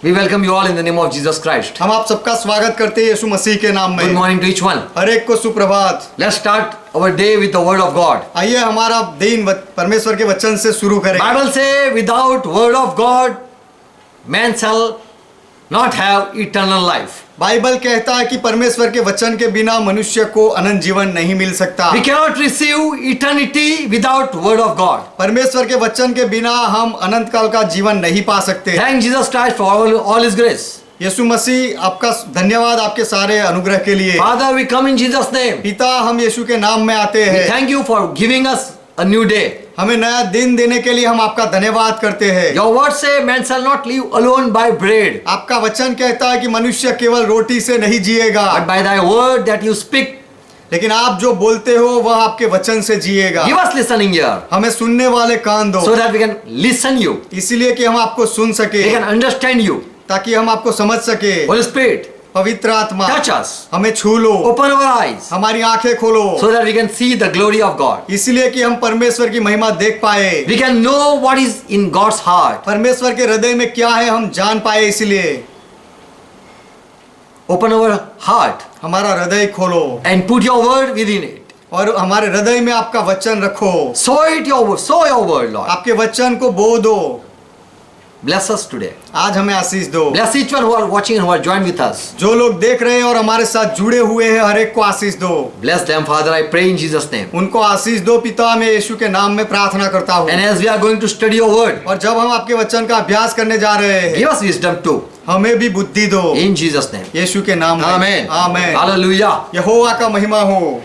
We welcome you all in the name of Jesus Christ. हम आप सबका स्वागत करते हैं यीशु मसीह के नाम Good में। morning to each one. हर एक को सुप्रभात। Let's start our day with the word of God. आइए हमारा दिन परमेश्वर के वचन से शुरू करें। Bible say without word of God man shall not have eternal life. Bible कहता है कि परमेश्वर के वचन के बिना मनुष्य को अनंत जीवन नहीं मिल सकता। We cannot receive eternity without word of God. परमेश्वर के वचन के बिना हम अनंत काल का जीवन नहीं पा सकते। Thank Jesus Christ for all his grace. यीशु मसीह आपका धन्यवाद आपके सारे अनुग्रह के लिए। Father, we come in Jesus name. पिता, हम यीशु के नाम में आते We हैं। thank you for giving us a new day. हमें नया दिन देने के लिए हम आपका धन्यवाद करते हैं। Your word say man shall not live alone by bread, आपका वचन कहता है कि मनुष्य केवल रोटी से नहीं जिएगा, but by thy word that you speak. लेकिन आप जो बोलते हो वह आपके वचन से जिएगा। Give us listening ear हमें सुनने वाले कान दो, so that we can listen you. इसलिए कि हम आपको सुन सके, We can understand you. ताकि हम आपको समझ सके। Holy Spirit, पवित्र आत्मा touch us. हमें छू लो, Open our eyes हमारी आंखें खोलो, so that we can see the glory of God. इसलिए कि हम परमेश्वर की महिमा देख पाए। We can know what is in God's heart. परमेश्वर के हृदय में क्या है हम जान पाए। इसलिए Open our heart हमारा हृदय खोलो and put your word within it. और हमारे हृदय में आपका वचन रखो। Sow your word, Lord. आपके वचन को बो दो। Bless us today. आज हमें आशीष दो। Bless each one who are watching and who are joined with us. जो लोग देख रहे हैं और हमारे साथ जुड़े हुए हैं, हर एक को आशीष दो। Bless them, Father, I pray in Jesus' name. उनको आशीष दो पिता, मैं यीशु के नाम में प्रार्थना करता हूँ। And as we are going to study your word, और जब हम आपके वचन का अभ्यास करने जा रहे हैं, give us wisdom too. हमें भी बुद्धि दो In Jesus' name. यीशु के नाम में। Amen. आमेन। Hallelujah. यहोवा का महिमा हो।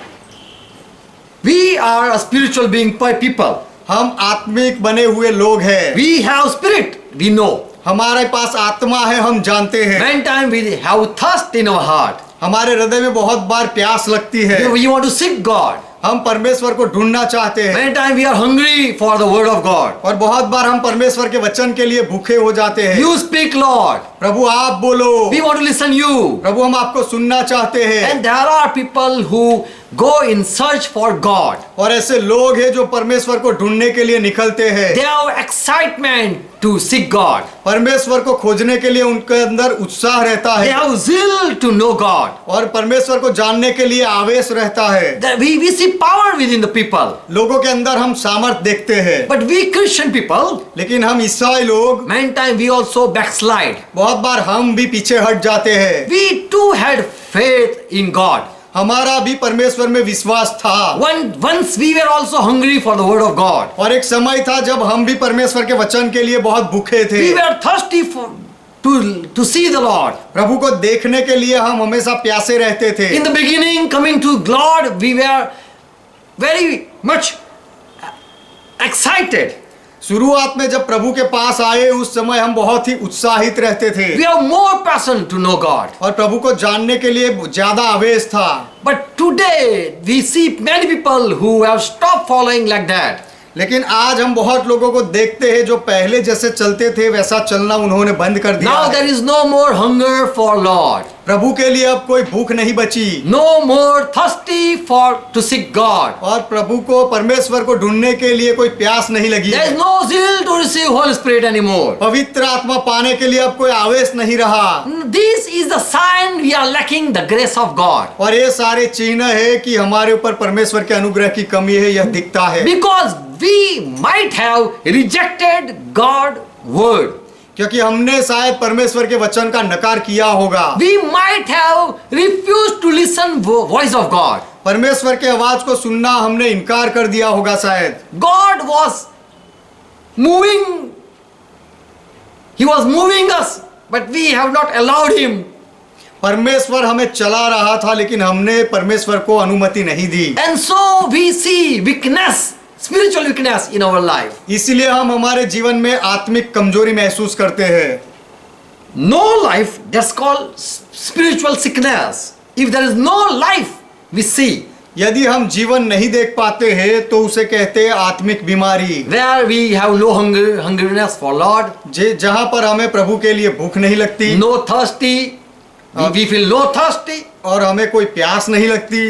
We are a spiritual being people. हम आत्मिक बने हुए लोग हैं। We have spirit. We know. हमारे पास आत्मा है, हम जानते हैं। Many times we have thirst in our heart. हमारे हृदय में बहुत बार प्यास लगती है। We want to seek God. हम परमेश्वर को ढूंढना चाहते हैं। Many times we are hungry for the word of God. और बहुत बार हम परमेश्वर के वचन के लिए भूखे हो जाते हैं। You speak, Lord. प्रभु आप बोलो। We want to listen you. प्रभु हम आपको सुनना चाहते हैं। And there are people who go in search for God. और ऐसे लोग हैं जो परमेश्वर को ढूंढने के लिए निकलते हैं। They have excitement to seek God. परमेश्वर को खोजने के लिए उनके अंदर उत्साह रहता They है। have zeal to know God. और परमेश्वर को जानने के लिए आवेश रहता है। We see power within the people. लोगों के अंदर हम सामर्थ देखते हैं। But we Christian people, लेकिन हम ईसाई लोग many times we also backslide. बहुत बार हम भी पीछे हट जाते हैं। We too had faith in God. हमारा भी परमेश्वर में विश्वास था। Once we were also hungry for the word of God. और एक समय था जब हम भी परमेश्वर के वचन के लिए बहुत भूखे थे। We were thirsty to see the Lord. प्रभु को देखने के लिए हम हमेशा प्यासे रहते थे। In the beginning, coming to God, we were very much excited. शुरुआत में जब प्रभु के पास आए उस समय हम बहुत ही उत्साहित रहते थे। We have more passion to know God. और प्रभु को जानने के लिए ज्यादा आवेश था। But today we see many people who have stopped following like that. लेकिन आज हम बहुत लोगों को देखते हैं जो पहले जैसे चलते थे वैसा चलना उन्होंने बंद कर दिया Now है। there is no more hunger for Lord. प्रभु के लिए अब कोई भूख नहीं बची। No more thirsty to seek God. और प्रभु को परमेश्वर को ढूंढने के लिए कोई प्यास नहीं लगी There है। is no zeal to receive Holy Spirit anymore. पवित्र आत्मा पाने के लिए अब कोई आवेश नहीं रहा। This is the sign we are lacking the grace of God. और ये सारे चिन्ह है कि हमारे ऊपर परमेश्वर के अनुग्रह की कमी है, यह दिखता है। Because we might have rejected God word. क्योंकि हमने शायद परमेश्वर के वचन का नकार किया होगा। We might have refused to listen voice of God. परमेश्वर के आवाज को सुनना हमने इनकार कर दिया होगा शायद। God was moving. He was moving us, but we have not allowed him. परमेश्वर हमें चला रहा था लेकिन हमने परमेश्वर को अनुमति नहीं दी। And so we see weakness, spiritual weakness in our life. इसलिए हम हमारे जीवन में आत्मिक कमजोरी महसूस करते हैं। No life, that's called spiritual sickness. If there is no life, we see. यदि हम जीवन नहीं देख पाते हैं तो उसे कहते हैं आत्मिक बीमारी। Where we have no hungriness for Lord. जहां पर हमें प्रभु के लिए भूख नहीं लगती। No thirsty. We feel no thirsty. और हमें कोई प्यास नहीं लगती।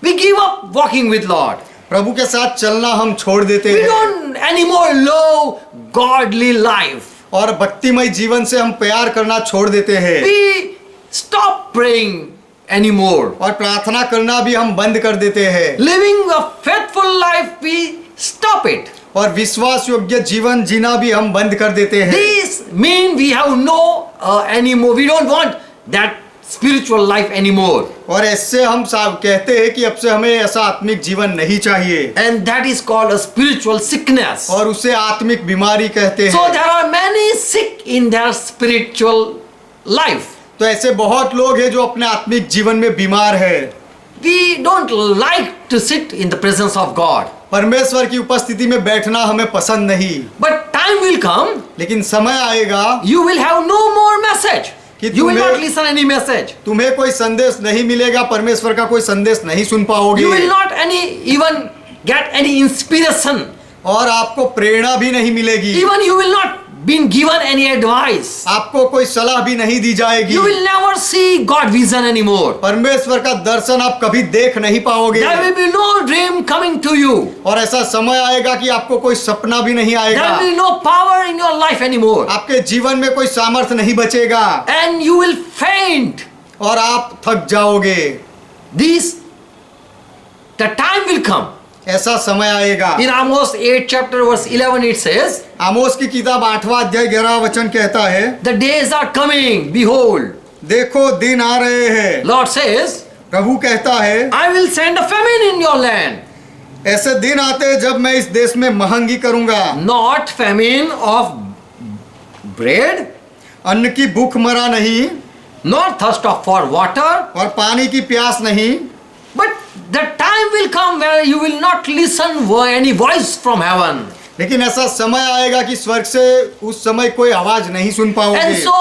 We give up walking with Lord. प्रभु के साथ चलना हम छोड़ देते We हैं। don't anymore love godly life. और भक्तिमय जीवन से हम प्यार करना छोड़ देते हैं we stop praying anymore. और प्रार्थना करना भी हम बंद कर देते हैं Living a faithful life, we stop it. और विश्वास योग्य जीवन जीना भी हम बंद कर देते हैं This mean we have no anymore. We don't want that spiritual life anymore. और ऐसे हम साहब कहते हैं कि अब से हमें ऐसा आत्मिक जीवन नहीं चाहिए And that is called a spiritual sickness. और उसे आत्मिक बीमारी कहते So हैं there are many sick in their spiritual life. तो ऐसे बहुत लोग हैं जो अपने आत्मिक जीवन में बीमार है We don't like to sit in the presence of God. परमेश्वर की उपस्थिति में बैठना हमें पसंद नहीं But time will come, लेकिन समय आएगा you will have no more message. कि You will तुम्हें- not listen any message. तुम्हें कोई संदेश नहीं मिलेगा परमेश्वर का कोई संदेश नहीं सुन पाओगे You will not even get any inspiration. और आपको प्रेरणा भी नहीं मिलेगी Even you will not been given any advice. आपको कोई सलाह भी नहीं दी जाएगी You will never see God vision anymore. परमेश्वर का दर्शन आप कभी देख नहीं पाओगे There will be no dream coming to you. और ऐसा समय आएगा कि आपको कोई सपना भी नहीं आएगा There will be no power in your life anymore. आपके जीवन में कोई सामर्थ्य नहीं बचेगा And you will faint. और आप थक जाओगे The time will come. ऐसा समय आएगा In Amos 8 chapter verse 11 it says, आमोस की किताब 8वां अध्याय 11वां वचन कहता है the days are coming, behold. देखो दिन आ रहे हैं Lord says, प्रभु कहता है I will send a famine in your land. ऐसे दिन आते हैं जब मैं इस देश में महंगी करूंगा Not famine of bread, अन्न की भूख मरा नहीं nor thirst of for water, और पानी की प्यास नहीं but the time will come where you will not listen any voice from heaven. लेकिन ऐसा समय आएगा कि स्वर्ग से उस समय कोई आवाज नहीं सुन And पाओगे so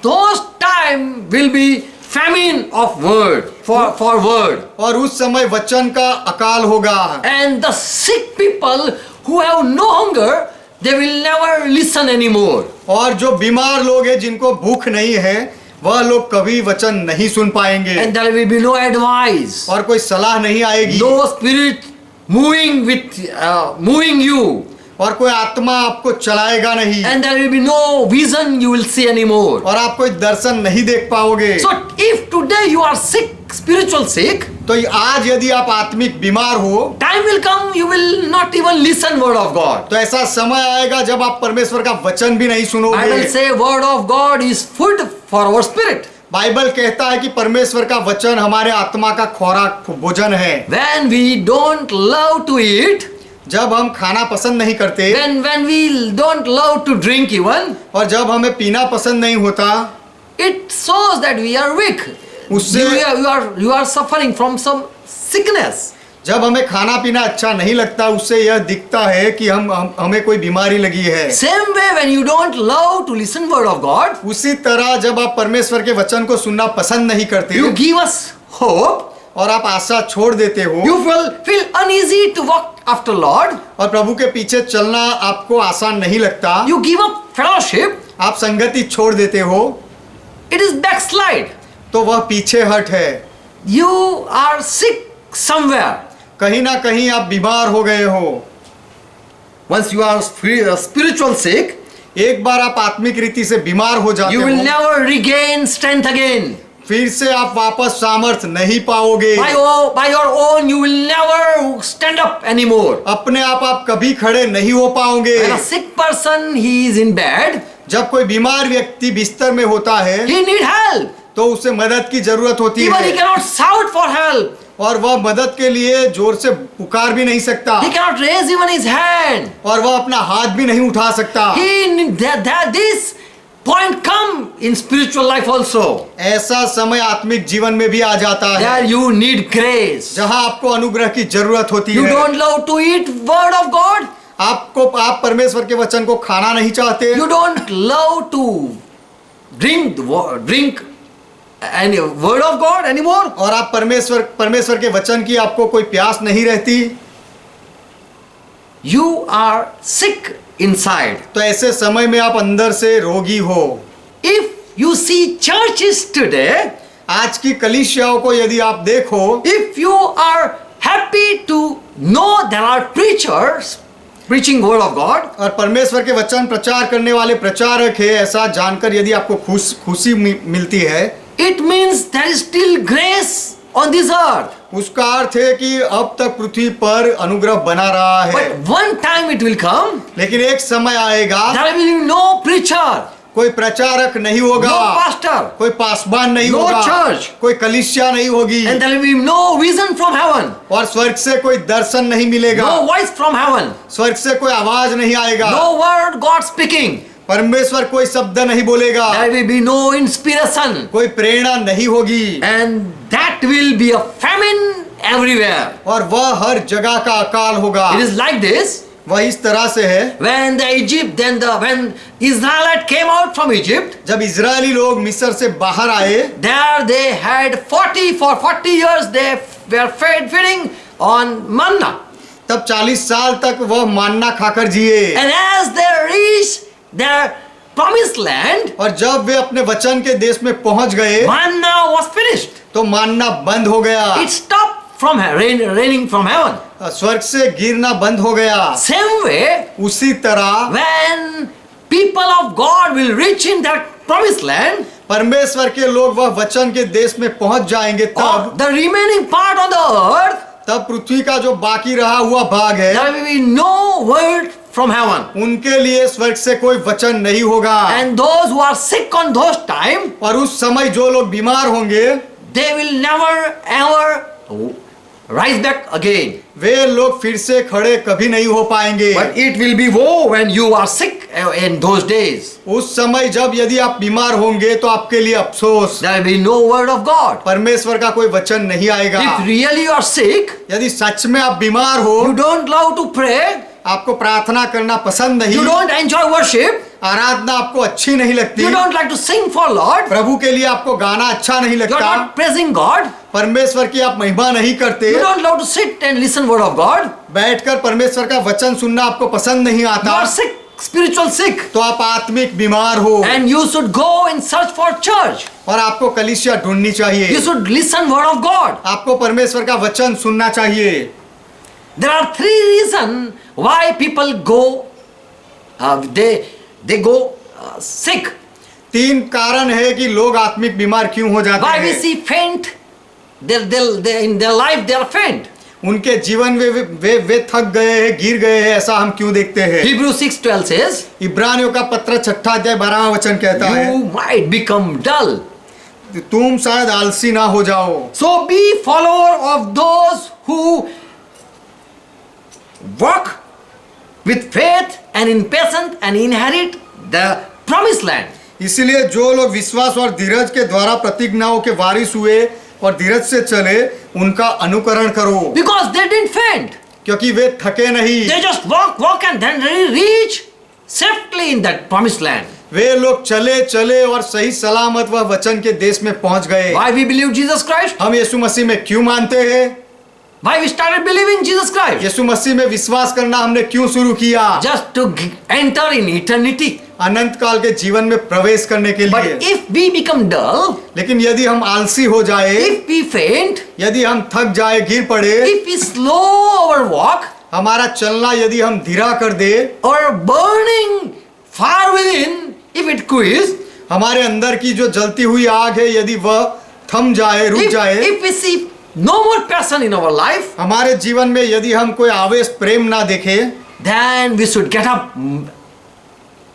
those time will be famine of word, for word. और उस समय वचन का अकाल होगा And the sick people who have no hunger, they will never listen anymore. और जो बीमार लोग हैं जिनको भूख नहीं है वह लोग कभी वचन नहीं सुन पाएंगे And there will be no advice, और कोई सलाह नहीं आएगी no spirit moving you, और कोई आत्मा आपको चलाएगा नहीं and there will be no vision you will see anymore. और आप कोई दर्शन नहीं देख पाओगे So if today you are sick, spiritual sick, तो आज यदि आप आत्मिक बीमार हो time will come you will not even listen word of God. तो ऐसा समय आएगा जब आप परमेश्वर का वचन भी नहीं I सुनोगे will say word of God is food for our spirit. Bible कहता है कि परमेश्वर का वचन हमारे आत्मा का खुराक भोजन है When we don't love to eat, जब हम खाना पसंद नहीं करते when we don't love to drink even, और जब हमें पीना पसंद नहीं होता it shows that we are weak. उससे You are suffering from some sickness. जब हमें खाना पीना अच्छा नहीं लगता उससे यह दिखता है कि हमें कोई बीमारी लगी है Same way when you don't love to listen word of God, उसी तरह जब आप परमेश्वर के वचन को सुनना पसंद नहीं करते you give us hope, और आप आशा छोड़ देते हो you feel uneasy to walk after Lord, और प्रभु के पीछे चलना आपको आसान नहीं लगता you give up fellowship, आप संगति छोड़ देते हो it is backslide. तो वह पीछे हट है You are sick somewhere. कहीं ना कहीं आप बीमार हो गए हो Once you are spiritual sick, एक बार आप आत्मिक रीति से बीमार हो जाते you will हो never regain strength again. फिर से आप वापस सामर्थ नहीं पाओगे By your own, you will never stand up anymore. अपने आप कभी खड़े नहीं हो पाओगे When a sick person, he is in bed, जब कोई बीमार व्यक्ति बिस्तर में होता है he need help. तो उसे मदद की जरूरत होती Even he है cannot shout for help. और वह मदद के लिए जोर से पुकार भी नहीं सकता He cannot raise even his hand. और वह अपना हाथ भी नहीं उठा सकता This point come in spiritual life also. ऐसा समय आत्मिक जीवन में भी आ जाता है There you need grace. जहां आपको अनुग्रह की जरूरत होती You है don't love to eat word of God. आप परमेश्वर के वचन को खाना नहीं चाहते You don't love to drink any word of God anymore. और आप परमेश्वर के वचन की आपको कोई प्यास नहीं रहती You are sick inside. तो ऐसे समय में आप अंदर से रोगी हो If you see churches today, आज की कलीसियाओं को यदि आप देखो if you are happy to know there are preachers preaching word of God, और परमेश्वर के वचन प्रचार करने वाले प्रचारक है, ऐसा जानकर यदि आपको खुशी मिलती है, it means there is still grace on this earth. उसका अर्थ है कि अब तक पृथ्वी पर अनुग्रह बना रहा है। But one time it will come, लेकिन एक समय आएगा, there will be no preacher, कोई प्रचारक नहीं होगा, no pastor, कोई पासबान नहीं no होगा, church, कोई कलीसिया नहीं होगी, and there will be no vision from heaven, और स्वर्ग से कोई दर्शन नहीं मिलेगा, no voice from heaven, स्वर्ग से कोई आवाज नहीं आएगा, no word God speaking, परमेश्वर कोई शब्द नहीं बोलेगा, there will be no inspiration, कोई प्रेरणा नहीं होगी, and that will be a famine everywhere. और वह हर जगह का अकाल होगा। It is like this. वह इस तरह से है, When Israelite came out from Egypt, जब इजरायली लोग मिस्र से बाहर आए, there they had 40 years they were feeding on manna. तब 40 साल तक वह मान्ना खाकर जिए, And as they reached their promised land, और जब वे अपने वचन के देश में पहुंच गए, manna was finished. तो मान्ना बंद हो गया, It stopped from raining from heaven. स्वर्ग से गिरना बंद हो गया। Same way, उसी तरह when people of God will reach in their promised land, परमेश्वर के लोग वह वचन के देश में पहुंच जाएंगे, or तब the remaining part of the earth, तब पृथ्वी का जो बाकी रहा हुआ भाग है, there will be no word from heaven. उनके लिए स्वर्ग से कोई वचन नहीं होगा। And those who are sick on those time, और उस समय जो लोग बीमार होंगे, they will never ever rise back again. वे लोग फिर से खड़े कभी नहीं हो पाएंगे। But it will be woe when you are sick in those days. उस समय जब यदि आप बीमार होंगे तो आपके लिए अफसोस, There will be no word of God. परमेश्वर का कोई वचन नहीं आएगा। If really you are sick, यदि सच में आप बीमार हो, you don't love to pray, आपको प्रार्थना करना पसंद नहीं, you don't enjoy worship, आराधना आपको अच्छी नहीं लगती, you don't like to sing for Lord, प्रभु के लिए आपको गाना अच्छा नहीं you are लगता, not praising God, परमेश्वर की आप महिमा नहीं करते, you don't love to sit and listen word of God, बैठकर परमेश्वर का वचन सुनना आपको पसंद नहीं you आता, are sick, spiritual sick, तो आप आत्मिक बीमार हो, and you should go and search for church. और आपको कलीसिया ढूंढनी चाहिए, You should listen word of God. आपको परमेश्वर का वचन सुनना चाहिए। There are 3 reasons why people go, they go sick. 3 कारण है कि लोग आत्मिक बीमार क्यों हो जाते Why we हैं। see faint? In their life they are faint. उनके जीवन में वे थक गए हैं, गिर गए हैं, ऐसा हम क्यों देखते हैं। Hebrews 6:12 says, इब्रानियों का पत्र 6 अध्याय 12वां वचन कहता है, you might become dull. तुम शायद आलसी ना हो जाओ। So be follower of those who walk with faith and in patience and inherit the promised land. इसलिए जो लोग विश्वास और धीरज के द्वारा प्रतिज्ञाओं के वारिस हुए और धीरज से चले, उनका अनुकरण करो, Because they didn't faint. क्योंकि वे थके नहीं। They just walk and then reach safely in that promised land. वे लोग चले चले और सही सलामत वह वचन के देश में पहुंच गए। Why we believe Jesus Christ? हम यीशु मसीह में क्यों मानते हैं? Why we started believing Jesus Christ? यीशु मसीह में विश्वास करना हमने क्यों शुरू किया? Just to enter in eternity. अनंत काल के जीवन में प्रवेश करने के But लिए। if we become dull, लेकिन यदि हम आलसी हो जाए, if we faint, यदि हम थक जाए, गिर पड़े, if we slow our walk, हमारा चलना यदि हम धीरा कर दे, or burning far within, if it quits, हमारे अंदर की जो जलती हुई आग है यदि वह थम जाए, रुक जाए, if we see no more passion in our life, हमारे जीवन में यदि हम कोई आवेश प्रेम ना देखें, then we should get up,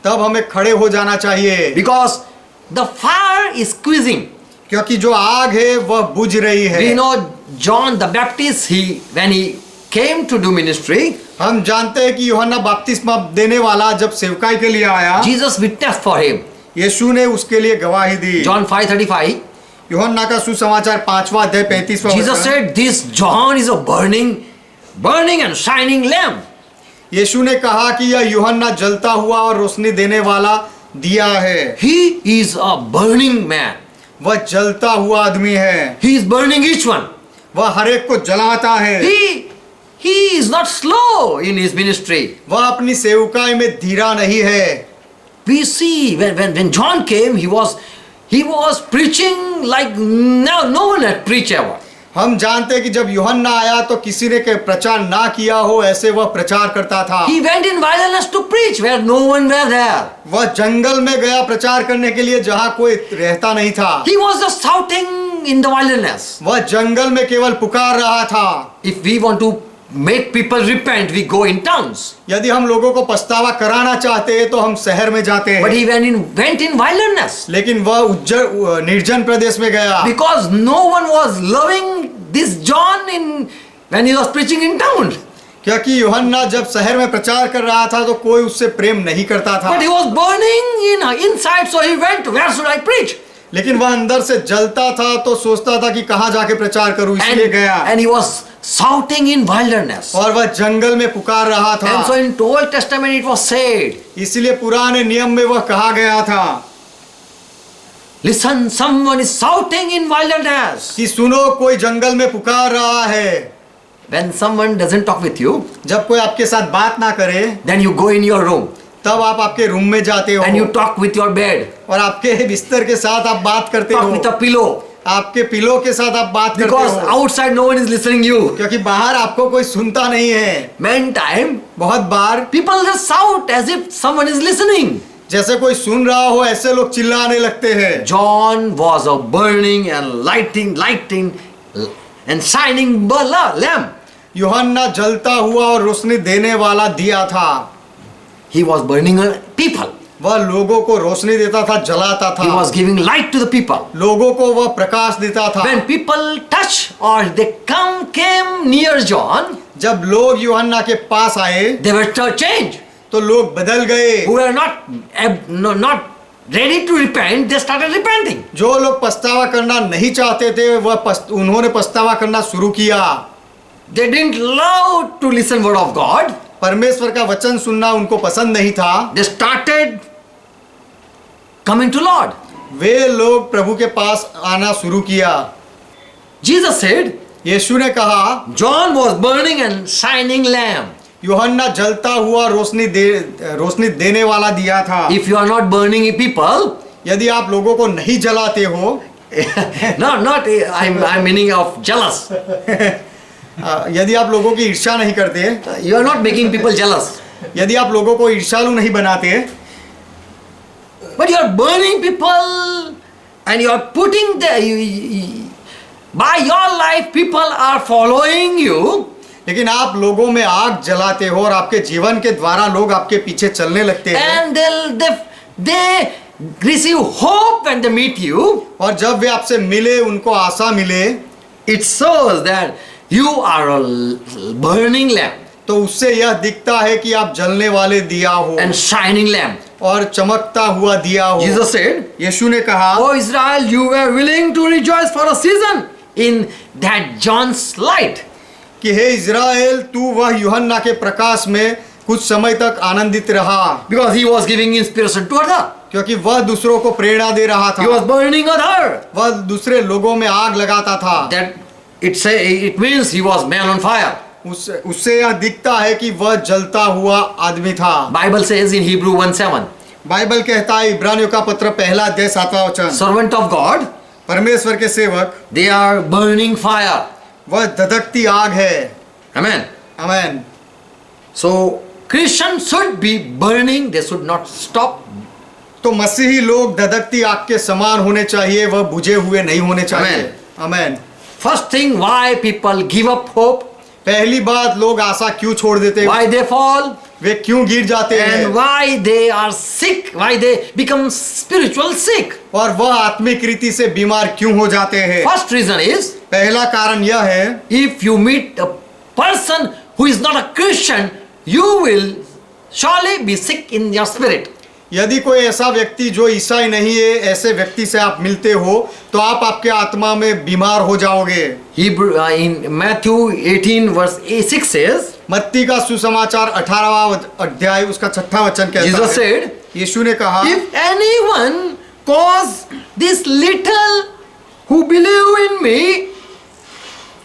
तब हमें खड़े हो जाना चाहिए, because the fire is squeezing. क्योंकि जो आग है वह बुझ रही है। We know John the Baptist, when he came to do ministry, हम जानते हैं कि यूहन्ना बपतिस्मा देने वाला जब सेवकाई के लिए आया, Jesus witnessed for him. यीशु ने उसके लिए गवाही दी। John 5:35. यूहन्ना का सुसमाचार 5वां अध्याय 35वां Jesus वचन। said, "This John is a burning and shining lamp." यीशु ने कहा कि यह यूहन्ना जलता हुआ और रोशनी देने वाला दिया है। He is a burning man. वह जलता हुआ आदमी है, He is burning each one. वह हर एक को जलाता है। He is not slow in his ministry. वह अपनी सेवकाई में धीरा नहीं है। We see when John came, he was preaching like no one had preached ever. हम जानते हैं कि जब यूहन्ना आया तो किसी ने के प्रचार ना किया हो ऐसे वह प्रचार करता था। He went in wilderness to preach where no one were there. वह जंगल में गया प्रचार करने के लिए जहाँ कोई रहता नहीं था। He was just shouting in the wilderness. वह जंगल में केवल पुकार रहा था। If we want to make people repent, we go in towns. यदि हम लोगों को पछतावा कराना चाहते हैं तो हम शहर में जाते But हैं, he went in wilderness लेकिन वह निर्जन प्रदेश में गया because no one was loving this John when he was preaching in town. क्योंकि यूहन्ना जब शहर में प्रचार कर रहा था तो कोई उससे प्रेम नहीं करता था। But he was burning inside, so he went. Where should I preach? लेकिन वह अंदर से जलता था तो सोचता था कि कहाँ जाके प्रचार करूं, इसलिए गया। And he was shouting in wilderness. और वह जंगल में पुकार रहा था। And so in Old Testament it was said, इसलिए पुराने नियम में वह कहा गया था listen, someone is shouting in wilderness. कि सुनो कोई जंगल में पुकार रहा है। When someone doesn't talk with you, जब कोई आपके साथ बात ना करे then you go in your room तब आप आपके रूम में जाते हो and you talk with your bed, और आपके बिस्तर के साथ आप बात करते talk with हो, a pillow, आपके पिलो के साथ आप बात करते because हो, outside no one is listening you. क्योंकि बाहर आपको कोई सुनता नहीं है। Many time बहुत बार people just shout as if someone is listening. जैसे कोई सुन रहा हो ऐसे लोग चिल्लाने लगते हैं। John was a burning and lighting and shining lamp. यूहन्ना जलता हुआ और रोशनी देने वाला दिया था। He was burning people. वह लोगों को रोशनी देता था, जलाता था। He was giving light to the people. लोगों को वह प्रकाश देता था। When people touch or they came near John, जब लोग यूहन्ना के पास आए they were changed. तो लोग बदल गए। Who were not ready to repent, they started repenting. जो लोग पछतावा करना नहीं चाहते थे उन्होंने पछतावा करना शुरू किया। They didn't love to listen word of God. परमेश्वर का वचन सुनना उनको पसंद नहीं था। They started coming to Lord. वे लोग प्रभु के पास आना शुरू किया। Jesus said, यीशु ने कहा John was burning and shining lamp. यूहन्ना जलता हुआ रोशनी देने वाला दिया था। If you are not burning people, यदि आप लोगों को नहीं जलाते हो not I'm meaning of jealous. यदि आप लोगों की ईर्ष्या नहीं करते, You are not making people jealous. यदि आप लोगों को ईर्ष्यालु नहीं बनाते, But you are burning people and you are putting by your life people are following you. लेकिन आप लोगों में आग जलाते हो और आपके जीवन के द्वारा लोग आपके पीछे चलने लगते हैं। And they receive hope when they meet you. और जब वे आपसे मिले उनको आशा मिले, It shows that you are a burning lamp तो उससे यह दिखता है कि आप जलने वाले दिया हो and shining lamp. और चमकता हुआ दिया हो। Jesus said, यीशु ने कहा, "O Israel, you were willing to rejoice for a season in that John's light." कि हे इज़राइल, तू वह यूहन्ना के प्रकाश में कुछ समय तक आनंदित रहा, Because he was giving inspiration to others. क्योंकि वह दूसरों को प्रेरणा दे रहा He was था। burning others. वह दूसरे लोगों में आग लगाता था। That it means he was man on fire. उससे यह दिखता है कि वह जलता हुआ आदमी था। Bible says in Hebrew 1:7, Bible कहता है इब्रानियों का पत्र पहला अध्याय 7वां वचन, servant of God, परमेश्वर के सेवक they are burning fire. वह धधकती आग है। Amen. आमीन। So Christians should be burning, they should not stop. तो मसीही लोग धधकती आग के समान होने चाहिए, वह बुझे हुए नहीं होने चाहिए। आमीन। First thing, why people give up hope, पहली बात, लोग आशा क्यों छोड़ देते हैं? why they fall, वे क्यों गिर जाते हैं? and why they are sick, why they become spiritual sick. और वह आत्मिक रीति से बीमार क्यों हो जाते हैं? First reason is, पहला कारण यह है, if you meet a person who is not a Christian, you will surely be sick in your spirit. यदि कोई ऐसा व्यक्ति जो ईसाई नहीं है, ऐसे व्यक्ति से आप मिलते हो तो आप आपके आत्मा में बीमार हो जाओगे। In Matthew 18:6 says, मत्ती का सुसमाचार 18वां अध्याय उसका 6वां वचन कहता Jesus है, said, यीशु ने कहा, if anyone cause this little who believe in me,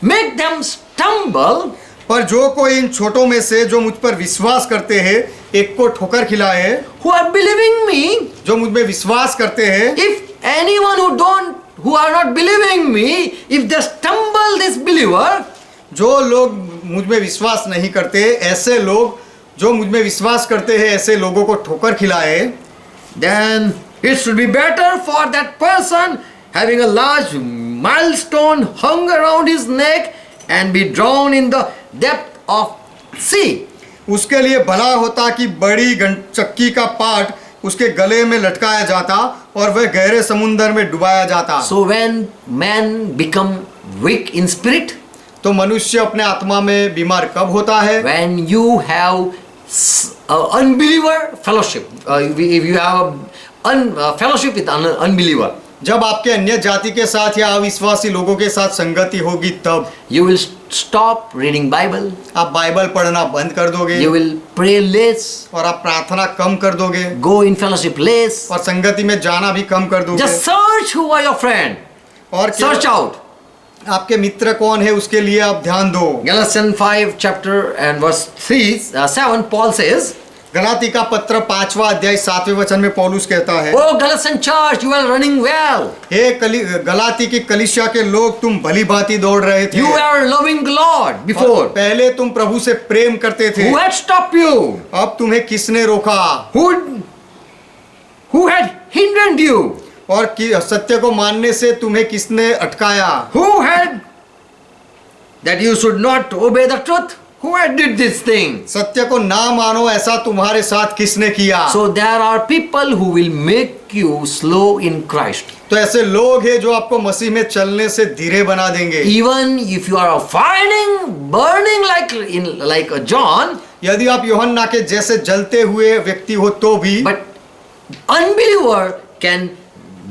make them stumble, पर जो कोई इन छोटों में से जो मुझ पर विश्वास करते हैं एक को ठोकर खिलाए, who are believing me, जो मुझ में विश्वास करते हैं, if anyone who are not believing me, if they stumble this unbeliever, जो लोग मुझ में विश्वास नहीं करते, ऐसे लोग जो मुझ में विश्वास करते हैं, ऐसे लोगों को ठोकर खिलाए, then it should be better for that person having a large millstone hung around his neck and be drowned in the depth of sea. उसके लिए भला होता कि बड़ी चक्की का पाट उसके गले में लटकाया जाता और वह गहरे समुद्र में डुबाया जाता। So when man become weak in spirit, तो मनुष्य अपने आत्मा में बीमार कब होता है? when you have unbeliever fellowship, if you have fellowship with unbeliever, जब आपके अन्य जाति के साथ या अविश्वासी लोगों के साथ संगति होगी, तब you will stop reading Bible, आप बाइबल पढ़ना बंद कर दोगे you will pray less, और आप प्रार्थना कम कर दोगे go in fellowship less, और संगति में जाना भी कम कर दोगे। just search who are your friend, और search out. आपके मित्र कौन है उसके लिए आप ध्यान दो। Galatians 5 chapter and verse 7 Paul says, Galati का पत्र 5वां अध्याय 7वें वचन में पौलुस कहता है, oh Galatian church, you are running well, हे गलाती की कलीसिया के लोग, तुम भली भांति दौड़ रहे थे, you are loving the Lord और before, पहले तुम प्रभु से प्रेम करते थे, who had stopped you, अब तुम्हें किसने रोका, who had hindered you, और सत्य को मानने से तुम्हें किसने अटकाया, who had that you should not obey the truth, who had did this thing. सत्य को ना मानो ऐसा तुम्हारे साथ किसने किया। So there are people who will make you slow in Christ. तो ऐसे लोग हैं जो आपको मसीह में चलने से धीरे बना देंगे। Even if you are burning like John, यदि आप यूहन्ना के जैसे जलते हुए व्यक्ति हो तो भी, but unbeliever can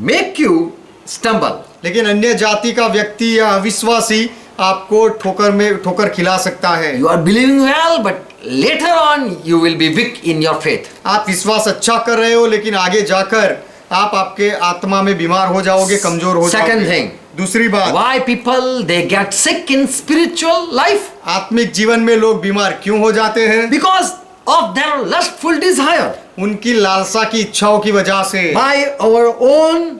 make you stumble. लेकिन अन्य जाति का व्यक्ति या अविश्वासी आपको ठोकर खिला सकता है। You are believing well, but later on you will be weak in your faith. आप विश्वास अच्छा कर रहे हो, लेकिन आगे जाकर आप आपके आत्मा में बीमार हो जाओगे, कमजोर हो जाओगे। Second thing, दूसरी बात, why people they get sick in spiritual life? आत्मिक जीवन में लोग बीमार क्यों हो जाते हैं? Because of their lustful desire. उनकी लालसा की इच्छाओं की वजह से, By our own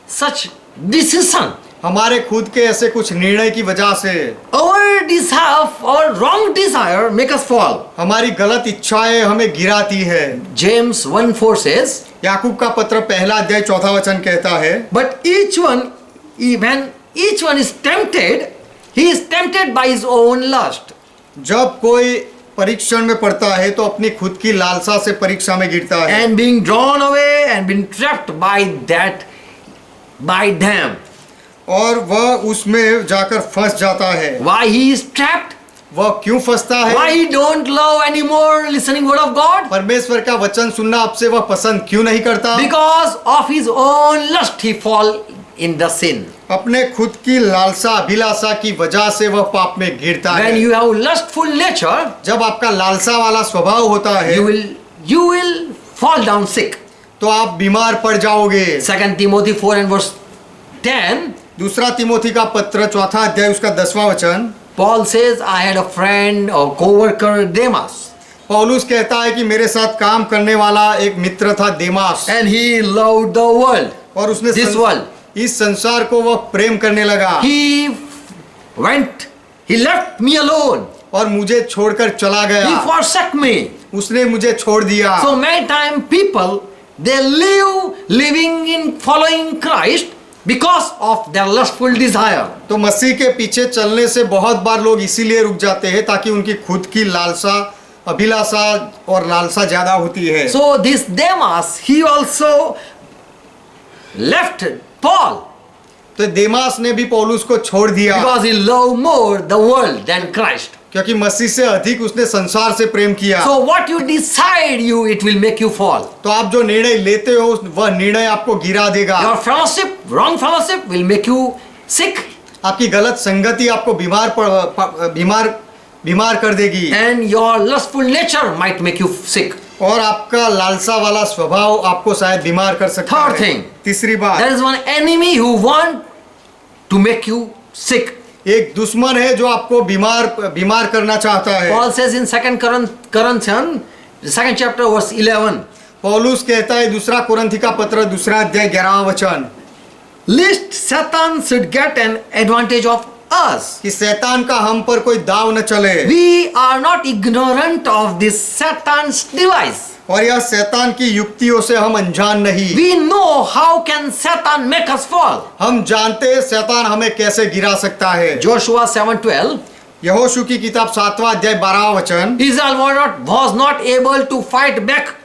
such decision, हमारे खुद के ऐसे कुछ निर्णय की वजह से, our wrong desire make us fall. हमारी गलत इच्छाएं हमें गिराती है। James 1:4 says, याकूब का पत्र पहला अध्याय 4वां वचन कहता है, but when each one is tempted, he is tempted by his own lust. जब कोई परीक्षण में पड़ता है तो अपनी खुद की लालसा से परीक्षा में गिरता है, And being drawn away and being trapped by them. और वह उसमें जाकर फंस जाता है। Why he is trapped? वह क्यों फंसता है? Why he don't love anymore listening word of God? परमेश्वर का वचन सुनना आपसे वह पसंद क्यों नहीं करता? Because of his own lust he fall in the sin. अपने खुद की लालसा अभिलाषा की वजह से वह पाप में गिरता When है। you have lustful nature, जब आपका लालसा वाला स्वभाव होता है, you will fall down sick. तो आप बीमार पड़ जाओगे। 2 Timothy 4 and verse 10, दूसरा तिमोथी का पत्र 4वां अध्याय उसका 10वां वचन, Paul says, I had a friend or co-worker Demas, पौलुस कहता है कि मेरे साथ काम करने वाला एक मित्र था देमास, and he loved the world, और उसने this world. इस संसार को वह प्रेम करने लगा, He left me alone. और मुझे छोड़कर चला He गया, forsook me. उसने मुझे छोड़ दिया। So many times people they living in following Christ because of their lustful desire. तो मसीह के पीछे चलने से बहुत बार लोग इसीलिए रुक जाते हैं ताकि उनकी खुद की लालसा अभिलाषा और लालसा ज्यादा होती है। So this Demas he also left Paul तो देमास ने भी पौलुस को छोड़ दिया, because he loved more the world than Christ. क्योंकि मसीह से अधिक उसने संसार से प्रेम किया। So what you decide, it will make you fall. तो आप जो निर्णय लेते हो वह निर्णय आपको गिरा देगा। Your fellowship, wrong fellowship will make you sick. आपकी गलत संगति आपको बीमार कर देगी, And your lustful nature might make you sick. और आपका लालसा वाला स्वभाव आपको शायद बीमार कर सकता Third है। thing, तीसरी बात, there is one enemy who want to make you sick. एक दुश्मन है जो आपको बीमार करना चाहता है। Paul says in 2 Corinthians, the 2nd chapter verse 11, पौलुस कहता है दूसरा कुरिन्थी का पत्र 2 अध्याय 11वां वचन, lest Satan should get an advantage of us. कि शैतान का हम पर कोई दाव न चले। We are not ignorant of this Satan's device. और यह शैतान की युक्तियों से हम अनजान नहीं। We know how can Satan make us fall. हम जानते हैं शैतान हमें कैसे गिरा सकता है। Joshua 7:12. यहोशू की किताब 7वां अध्याय 12वां वचन। Israel was not able to fight back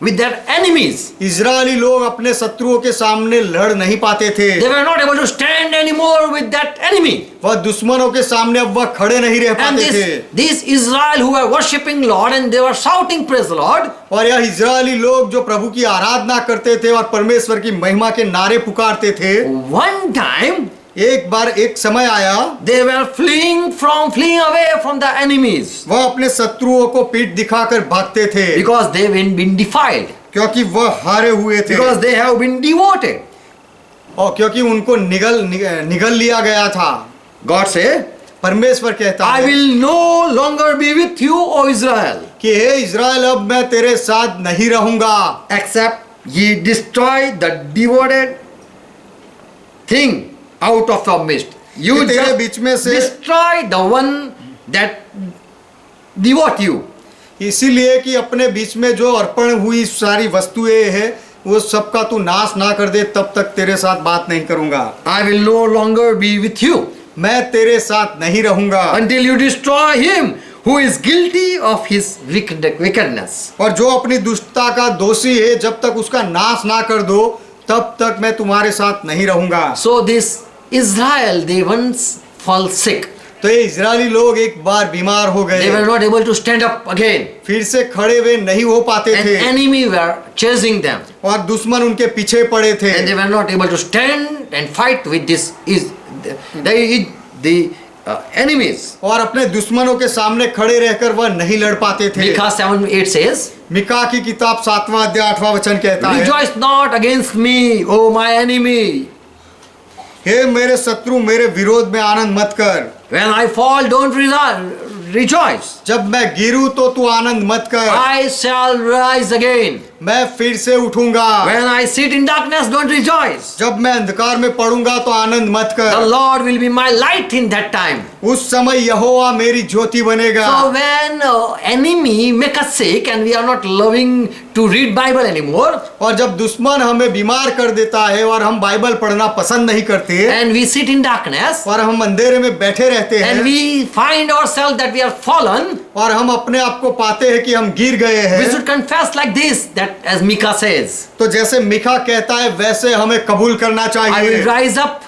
with their enemies. Israeli लोग अपने शत्रुओं के सामने लड़ नहीं पाते थे। They were not able to stand anymore with that enemy. वह दुश्मनों के सामने अब वह खड़े नहीं रह And पाते थे। this Israel who were worshipping Lord and they were shouting praise the Lord. और यह इजरायली लोग जो प्रभु की आराधना करते थे और परमेश्वर की महिमा के नारे पुकारते थे, One time एक बार एक समय आया, they were fleeing away from the enemies वह अपने शत्रुओं को पीठ दिखाकर भागते थे, because they have been defiled, क्योंकि वह हारे हुए थे because they have been devoted. और क्योंकि उनको निगल लिया गया था। God said, परमेश्वर कहता I है will no longer be with you, O Israel, कि हे इजराइल, अब मैं तेरे साथ नहीं रहूंगा, except ye destroy the devoted thing out of your midst. You कि तेरे just बीच में से destroy the one that devote you. इसीलिए कि अपने बीच में जो अर्पण हुई सारी वस्तुएं हैं वो सबका तू नाश ना कर दे, तब तक तेरे साथ बात नहीं करूंगा। I will no longer be with you मैं तेरे साथ नहीं रहूंगा until you destroy him who is guilty of his wickedness. और जो अपनी दुष्टता का दोषी है, जब तक उसका नाश ना कर दो तब तक मैं तुम्हारे साथ नहीं रहूंगा। So this Israel, they once fall sick. तो ये इजरायली लोग एक बार बीमार हो They were गए, not able to stand up again. फिर से खड़े वे नहीं हो पाते An थे enemy were chasing them. और दुश्मन उनके पीछे पड़े थे And they were not able to stand and fight with the enemies. और अपने दुश्मनों के सामने खड़े रहकर वह नहीं लड़ पाते थे। Micah 7:8 says, मिका की किताब 7वां अध्याय 8वां वचन कहता है, Rejoice not against me, O my enemy. हे मेरे शत्रु, मेरे विरोध में आनंद मत कर। When I fall, don't rejoice. जब मैं गिरूं तो तू आनंद मत कर, I shall rise again. मैं फिर से उठूंगा। When I sit in darkness, don't rejoice. जब मैं अंधकार में पड़ूंगा तो आनंद मत The कर। Lord will be my light in that time. उस समय यहोवा मेरी ज्योति बनेगा। So when enemy make us sick and we are not loving to read Bible anymore, और जब दुश्मन हमें बीमार कर देता है और हम बाइबल पढ़ना पसंद नहीं करते and we sit in darkness, और हम अंधेरे में बैठे रहते and हैं we find ourselves that we are fallen, और हम अपने आप को पाते हैं कि हम गिर गए we हैं, should confess like this, that as Micah says, तो जैसे मिका कहता है वैसे हमें कबूल करना I will चाहिए। rise up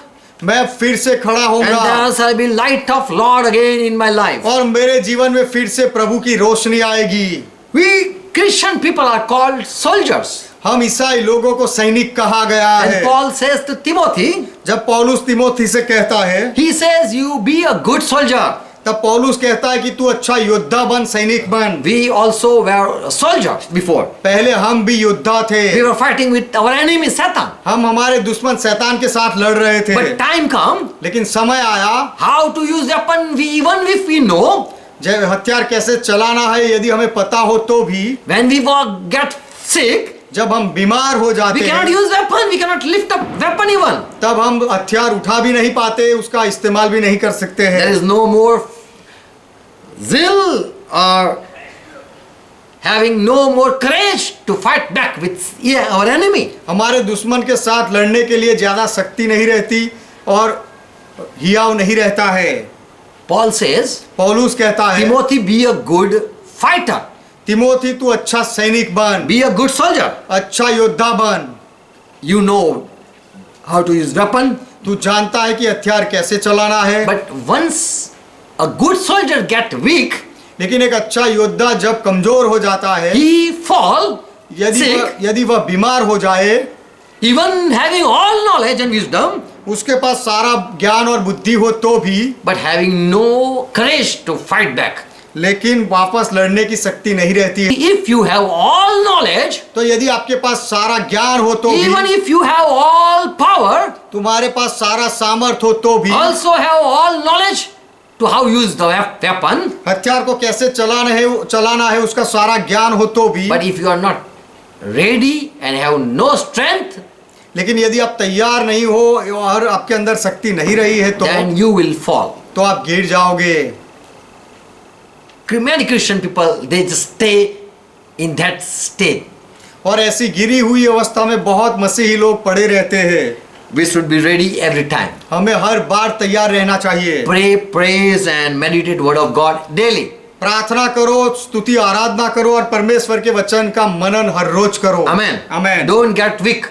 मैं फिर से खड़ा and होऊंगा there shall be light of Lord again in my life. और मेरे जीवन में फिर से प्रभु की रोशनी आएगी। We Christian people are called soldiers. हम ईसाई लोगों को सैनिक कहा गया And है। Paul says to Timothy, जब पौलुस तिमोथी से कहता है, he says, you be a good soldier. तब पौलुस कहता है कि तू अच्छा योद्धा बन, सैनिक बन। We also were soldiers before. पहले हम भी योद्धा थे, We were fighting with our enemy Satan. हम हमारे दुश्मन शैतान के साथ लड़ रहे थे। But time come, लेकिन समय आया, how to use weapon, even if we know, जब हथियार कैसे चलाना है यदि हमें पता हो तो भी, when we get sick, जब हम बीमार हो we जाते cannot हैं use weapon, we cannot lift up weapon even. तब हम हथियार उठा भी नहीं पाते, उसका इस्तेमाल भी नहीं कर सकते There हैं। is no more zeal or having no more courage to fight back with our enemy. हमारे दुश्मन के साथ लड़ने के लिए ज्यादा शक्ति नहीं रहती और हियाव नहीं रहता है। Paul says, पौलुस कहता है, Timothy, be a good fighter, Timothy तू अच्छा सैनिक बन, be a good soldier. अच्छा योद्धा बन। You know how to use weapon, तू जानता है कि हथियार कैसे चलाना है, but once a good soldier get weak, लेकिन एक अच्छा योद्धा जब कमजोर हो जाता है, he fall sick, यदि वह बीमार हो जाए, even having all knowledge and wisdom, उसके पास सारा ज्ञान और बुद्धि हो तो भी, but having no courage to fight back. लेकिन वापस लड़ने की शक्ति नहीं रहती है। If you have all knowledge, तो यदि आपके पास सारा ज्ञान हो तो even भी, if you have all power, तुम्हारे पास सारा सामर्थ हो तो भी, also have all knowledge to how use the weapon, हथियार को कैसे चलाना है उसका सारा ज्ञान हो तो भी, but if you are not ready and have no strength, लेकिन यदि आप तैयार नहीं हो और आपके अंदर शक्ति नहीं रही है तो then you will fall. तो आप गिर जाओगे। Many Christian people, they just stay in that state. और ऐसी गिरी हुई अवस्था में बहुत मसीही लोग पड़े रहते हैं। We should be ready every time. हमें हर बार तैयार रहना चाहिए। Pray, praise and meditate word of God daily. प्रार्थना करो, स्तुति आराधना करो और परमेश्वर के वचन का मनन हर रोज करो। Amen. Amen. Don't get weak.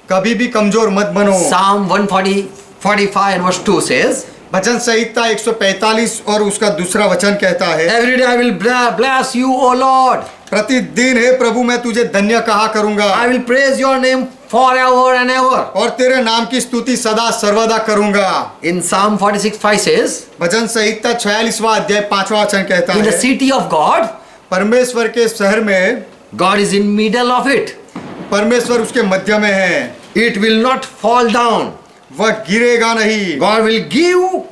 कभी भी कमजोर मत बनो। Psalm 145 and verse 2 says, भजन संहिता 145 और उसका दूसरा वचन कहता है, every day I will bless you, O Lord. प्रतिदिन हे प्रभु मैं तुझे धन्य कहा करूंगा I will praise your name forever and ever. और तेरे नाम की स्तुति सदा सर्वदा करूंगा। In Psalm 46:5 says, भजन संहिता 46वां अध्याय 5वां वचन कहता in the है, city of God, परमेश्वर के शहर में God is in middle of it. परमेश्वर उसके मध्य में है, It will not fall down. वह गिरेगा नहीं। God will give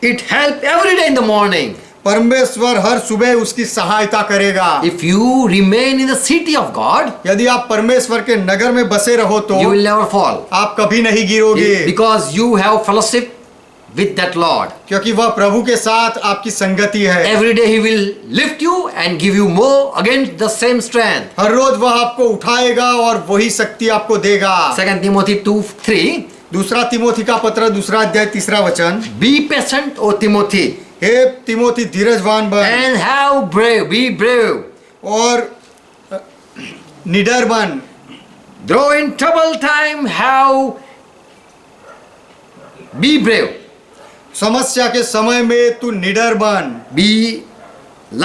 it help every day in the morning. परमेश्वर हर सुबह उसकी सहायता करेगा। If you remain in the city of God, यदि आप परमेश्वर के नगर में बसे रहो तो you will never fall. आप कभी नहीं गिरोगे, Because you have fellowship with that Lord. क्योंकि वह प्रभु के साथ आपकी संगति है। Every day He will lift you and give you more again the same strength. हर रोज वह आपको उठाएगा और वही शक्ति आपको देगा। 2 Timothy 2:3. दूसरा तिमोथी का पत्र दूसरा अध्याय तीसरा वचन, Be patient, O Timothy, हे तिमोथी धीरजवान बन and have brave. Be brave. और निडर बन। Though in trouble time, have be brave. समस्या के समय में तू निडर बन Be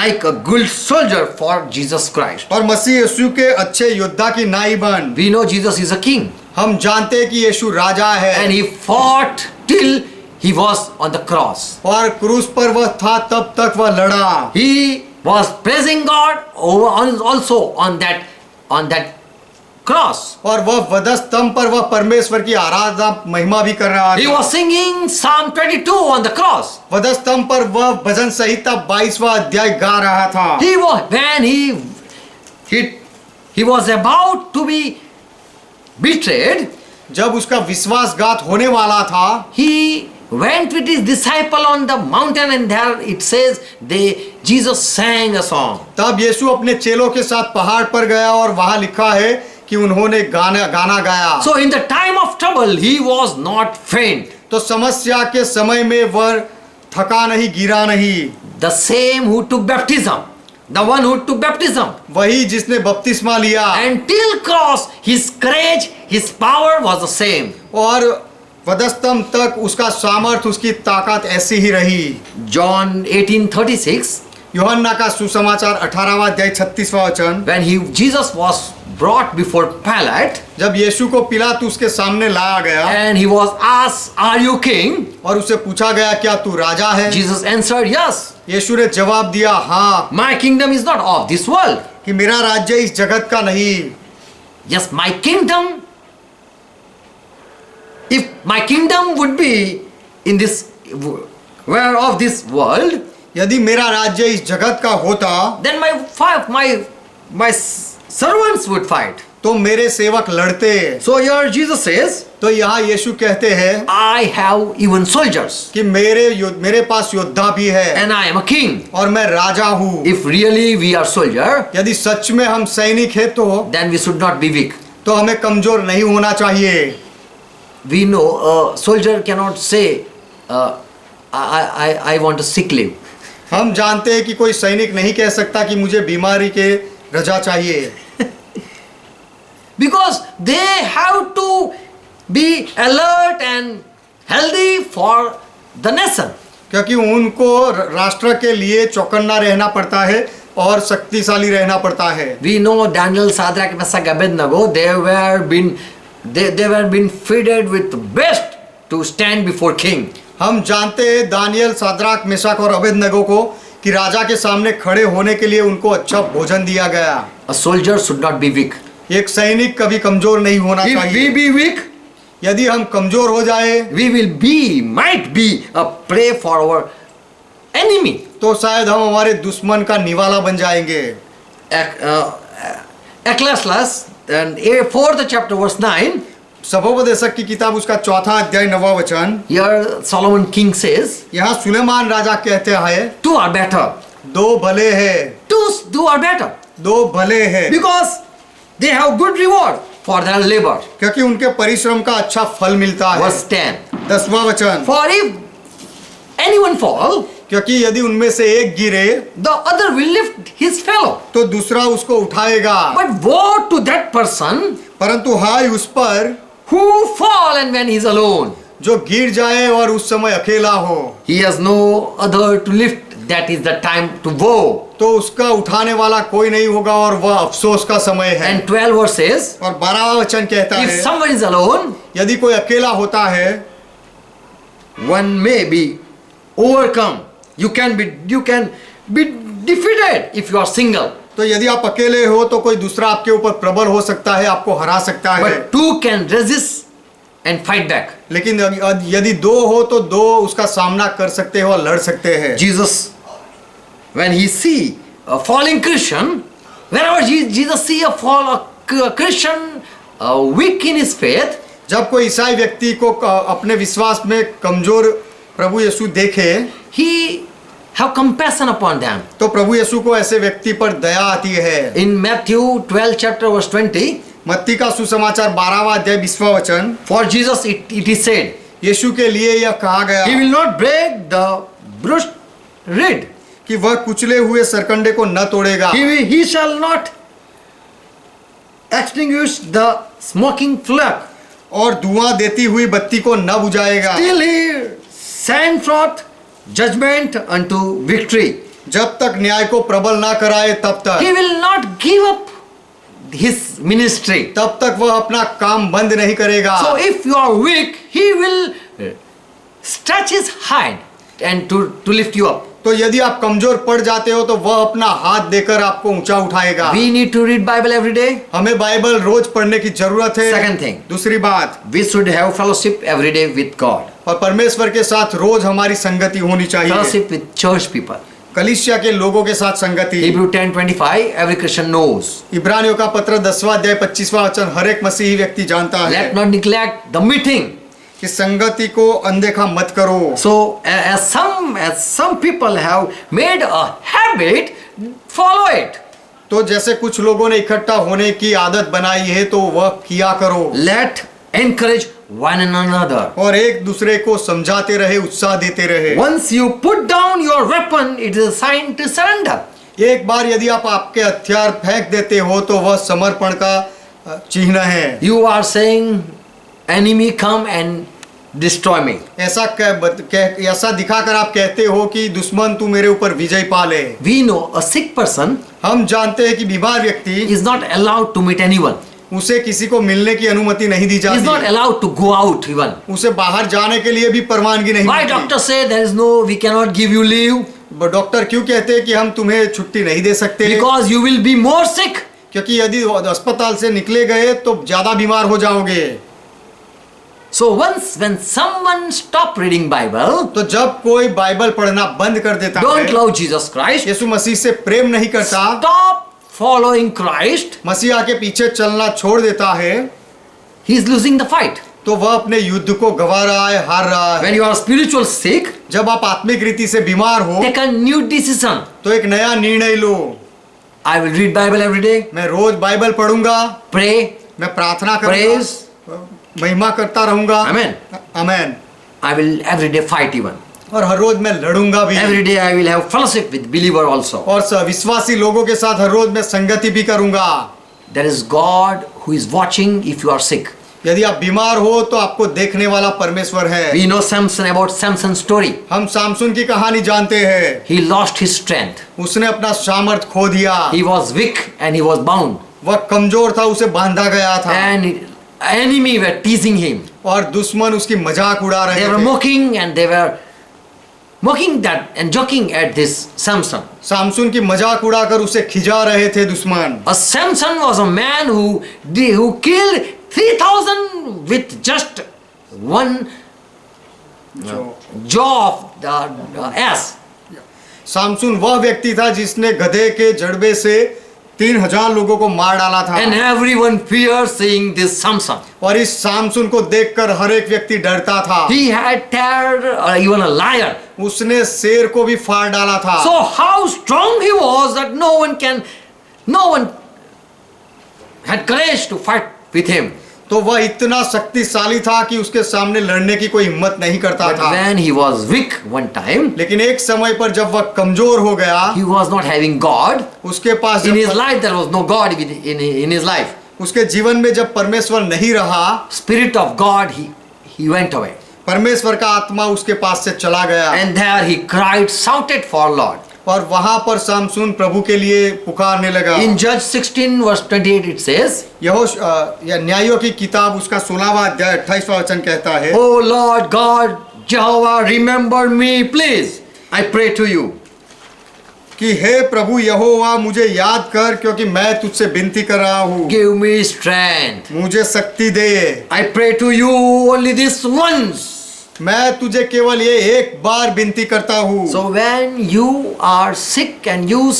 like a good soldier for Jesus Christ. और मसीह यीशु के अच्छे योद्धा की नाई बन। We know Jesus is a king, हम जानते हैं कि यीशु राजा है and He fought till He was on the cross. और क्रूस पर वह था तब तक वह लड़ा। He was praising God also on that cross. और वह वधस्तंभ पर वह परमेश्वर की आराधना महिमा भी कर रहा He था। was singing Psalm 22 on the cross. वधस्तंभ पर वह भजन संहिता 22वां अध्याय गा रहा था। He was when he was about to be betrayed. जब उसका विश्वासघात होने वाला था, He went with his disciple on the mountain, and there it says Jesus sang a song. तब यीशु अपने चेलों के साथ पहाड़ पर गया और वहां लिखा है कि उन्होंने गाना गाया। So in the time of trouble, he was not faint. तो समस्या के समय में वह थका नहीं, गिरा नहीं। The same who took baptism, the one who took baptism, वही जिसने बपतिस्मा लिया until cross, his courage, his power was the same. और वधस्तंभ तक उसका सामर्थ, उसकी ताकत ऐसी ही रही। John 18:36, यूहन्ना का सुसमाचार 18वां अध्याय 36वां वचन, when Jesus was brought before Pilate, जब यीशु को पिलातुस के सामने लाया गया and he was asked, "Are you king?" और उसे पूछा गया, क्या तू राजा है? Jesus answered, "Yes. यीशु ने जवाब दिया, हाँ, My kingdom is not of this world." कि मेरा राज्य इस जगत का नहीं। Yes, my kingdom. If my kingdom would be in this where of this world, यदि मेरा राज्य इस जगत का होता then my servants would fight. तो मेरे सेवक लड़ते। So here Jesus says, तो यहाँ यीशु कहते हैं I have even soldiers, कि मेरे पास योद्धा भी है and I am a king. और मैं राजा हूँ। If really we are soldier, यदि सच में हम सैनिक हैं तो then we should not be weak. हमें कमजोर नहीं होना चाहिए। We know a soldier cannot say, I want a sick leave. हम जानते हैं कि कोई सैनिक नहीं कह सकता कि मुझे बीमारी के रजा चाहिए। Because they have to be alert and healthy for the nation. क्योंकि उनको राष्ट्र के लिए चौकन्ना रहना पड़ता है और शक्तिशाली रहना पड़ता है। We know Daniel, Shadrach, Meshach, Abednego, they were been fitted with the best to stand before king. हम जानते हैं दानियल, साद्राक, मेशक और अबेदनगो को कि राजा के सामने खड़े होने के लिए उनको अच्छा भोजन दिया गया। A soldier should not be weak. एक सैनिक कभी कमजोर नहीं होना If चाहिए। we be weak, यदि हम कमजोर हो जाए we might be a prey for our enemy. तो शायद हम हमारे दुश्मन का निवाला बन जाएंगे। Ecclesiastes and 4th chapter verse 9. सबोपदेशक की किताब उसका 4 अध्याय 9वां वचन। Here Solomon king says, यहाँ सुलेमान राजा कहते हैं, 2 are better. 2 भले हैं, 2 are better. 2 भले हैं, Because they have good reward for their labor. क्योंकि उनके परिश्रम का अच्छा फल मिलता है। Verse 10. 10वां वचन, For if anyone fall, क्योंकि यदि उनमें से एक गिरे the other will lift his fellow. तो दूसरा उसको उठाएगा। But woe to that person परंतु हाय उस पर who fall and when he is alone. जो गिर जाए और उस समय अकेला हो, He has no other to lift. That is the time to woe. तो उसका उठाने वाला कोई नहीं होगा और वह अफसोस का समय है। And 12 verse says, और 12वां वचन कहता if है, someone is alone, यदि कोई अकेला होता है one may be overcome. You can be defeated if you are single. तो यदि आप अकेले हो तो कोई दूसरा आपके ऊपर प्रबल हो सकता है, आपको हरा सकता है। But 2 can resist and fight back. लेकिन यदि 2 हो तो 2 उसका सामना कर सकते हो और लड़ सकते हैं। Jesus, when he see a falling Christian, whenever Jesus see a Christian weak in his faith, जब कोई ईसाई व्यक्ति को अपने विश्वास में कमजोर प्रभु यीशु देखे, he have compassion upon them. तो प्रभु यीशु को ऐसे व्यक्ति पर दया आती है। In Matthew 12 chapter verse 20, मत्ती का सुसमाचार 12वां अध्याय 20वां वचन, for Jesus it is said, यीशु के लिए यह कहा गया he will not break the bruised reed. कि वह कुचले हुए सरकंडे को न तोड़ेगा, He shall not extinguish the smoking flax. और धुआं देती हुई बत्ती को न बुझाएगा, Till he send forth judgment unto victory. जब तक न्याय को प्रबल ना कराए तब He तक will not give up his ministry. तब तक वह अपना काम बंद नहीं करेगा। So if you are weak, he will stretch his hand and to lift you up. तो यदि आप कमजोर पड़ जाते हो तो वह अपना हाथ देकर आपको ऊंचा उठाएगा। We need to read Bible every day. हमें बाइबल रोज पढ़ने की जरूरत है। Second thing, दूसरी बात, we should have fellowship every day with God. और परमेश्वर के साथ रोज हमारी संगति होनी चाहिए। Fellowship with church people. कलीसिया के लोगों के साथ संगति। Hebrew 10:25, every Christian knows. इब्रानियों का पत्र 10वां अध्याय 25वां वचन हर एक मसीही व्यक्ति जानता है Let not neglect the meeting. कि संगति को अनदेखा मत करो। So as some people have made a habit, follow it. तो जैसे कुछ लोगों ने इकट्ठा होने की आदत बनाई है तो वह किया करो। Let encourage one another. और एक दूसरे को समझाते रहे, उत्साह देते रहे। Once you put down your weapon, it is a sign to surrender. एक बार यदि आप आपके हथियार फेंक देते हो तो वह समर्पण का चिन्ह है। You are saying, enemy come and destroy me. ऐसा दिखाकर आप कहते हो कि दुश्मन तू मेरे ऊपर विजय पा ले। We know a sick person हम जानते हैं कि बीमार व्यक्ति, is not allowed to meet anyone. उसे किसी को मिलने की अनुमति नहीं दी He is not जाती, allowed to go out even. उसे बाहर जाने के लिए भी परवानगी नहीं Why मिलती। doctor say there is no, we cannot give you leave? Doctor क्यों कहते हैं कि हम तुम्हें छुट्टी नहीं दे सकते? Because you will be more sick. क्योंकि यदि अस्पताल से निकले गए तो ज्यादा बीमार हो जाओगे। So once when someone stop reading Bible, तो जब कोई बाइबल पढ़ना बंद कर देता don't है, love Jesus Christ, यीशु मसीह से प्रेम नहीं करता, stop following Christ, मसीहा के पीछे चलना छोड़ देता है, he is losing the fight. तो वह अपने युद्ध को गंवा रहा है, हार रहा है। When you are spiritual sick, जब आप आत्मिक रीति से बीमार हो take a new decision. तो एक नया निर्णय लो। I will read Bible every day, मैं रोज बाइबल पढ़ूंगा, pray, मैं प्रार्थना करूंगा, praise, महिमा करता रहूंगा। Amen. Amen. I will every day fight even. और हर रोज मैं लड़ूंगा भी। Every day I will have fellowship with believer also. और विश्वासी लोगों के साथ हर रोज मैं संगति भी करूंगा। There is God who is watching if you are sick. यदि आप बीमार हो तो आपको देखने वाला परमेश्वर है। We know Samson, about Samson's story. हम सामसून की कहानी जानते हैं। He lost his strength. उसने अपना सामर्थ खो दिया। He was weak and he was bound. वह कमजोर था, उसे बांधा गया था। And enemy were teasing him. और दुश्मन उसकी मजाक उड़ा रहे They were थे। mocking and they were mocking that and joking at this Samson. सामसून की मजाक उड़ाकर उसे खिजा रहे थे दुश्मन। A Samson was a man who killed 3,000 with just one jaw of the ass. सामसून वह व्यक्ति था जिसने गधे के जड़बे से 3,000 लोगों को मार डाला था। And everyone feared seeing this Samson. और इस सामसून को देखकर हर एक व्यक्ति डरता था। He had teared even a lion. उसने शेर को भी फाड़ डाला था। So how strong he was that no one had courage to fight with him. तो वह इतना शक्तिशाली था कि उसके सामने लड़ने की कोई हिम्मत नहीं करता But था। when he was weak one time, लेकिन एक समय पर जब वह कमजोर हो गया, he was not having God. उसके पास In his जब life, there was no God in his life. उसके जीवन में जब परमेश्वर नहीं रहा, Spirit of God, he went away. परमेश्वर का आत्मा उसके पास से चला गया। And there he cried, shouted for Lord. और वहां पर सामसून प्रभु के लिए पुकारने लगा। In Judge 16 verse 28 it says, या न्यायों की किताब उसका 16वां अध्याय 28वां वचन कहता है, Oh Lord God, Jehovah, remember me, please. I pray to you. कि हे प्रभु यहोवा मुझे याद कर, क्योंकि मैं तुझसे विनती कर रहा हूँ। Give me strength. मुझे शक्ति दे। I pray to you only this once. मैं तुझे केवल ये एक बार विनती करता हूँ। So when you are sick and you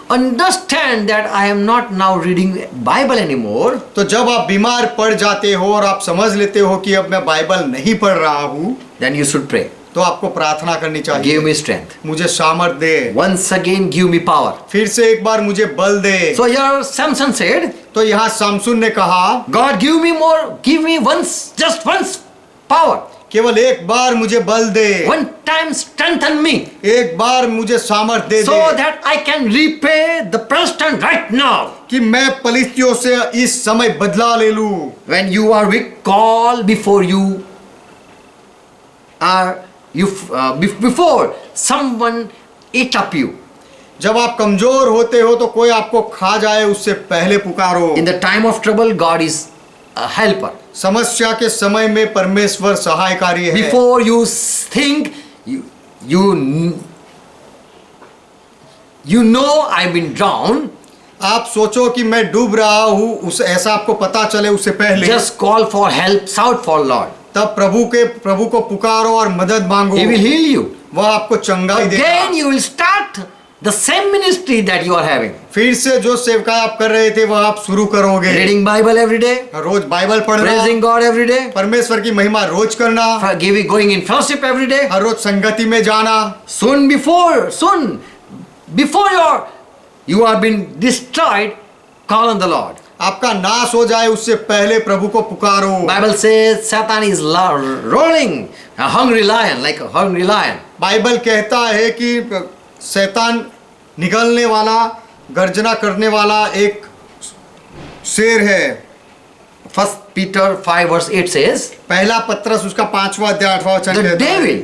understand that I am not now reading Bible anymore, तो जब आप बीमार पड़ जाते हो और आप समझ लेते हो कि अब मैं बाइबल नहीं पढ़ रहा हूँ, then you should pray. तो आपको प्रार्थना करनी चाहिए। Give me strength. मुझे सामर्थ दे। Once again give me power. फिर से एक बार मुझे बल दे। So here Samson said, तो यहाँ सामसून ने कहा, God give me just once power. केवल एक बार मुझे बल दे। One time strengthen me. एक बार मुझे सामर्थ दे So they, that I can repay the Palestine right now. कि मैं पलिश्तियों से इस समय बदला ले लूं। When you are weak, call before before someone eat up you. जब आप कमजोर होते हो तो कोई आपको खा जाए उससे पहले पुकारो। In the time of trouble, God is a helper. समस्या के समय में परमेश्वर सहायकारी है। Before you think, you know I've been drowned. आप सोचो कि मैं डूब रहा हूँ, उस ऐसा आपको पता चले उससे पहले Just call for help, shout for Lord. तब प्रभु को पुकारो और मदद मांगो। He will heal you. वह आपको चंगाई देगा। Again you will start the same ministry that you are having. फिर से जो सेवकाई आप कर रहे थे वह आप शुरू करोगे। Reading Bible every day, रोज बाइबल पढ़ना, praising God every day, परमेश्वर की महिमा रोज करना, going in fellowship every day. हर रोज संगति में जाना। Soon before you are been destroyed, call on the Lord. आपका नाश हो जाए उससे पहले प्रभु को पुकारो। Bible says Satan is rolling a hungry lion, like a hungry lion. Bible कहता है कि शैतान निगलने वाला, गर्जना करने वाला एक शेर है। 1 Peter 5 verse 8 says, पहला पत्रस उसका 5वां अध्याय 8वां वचन the कहता है devil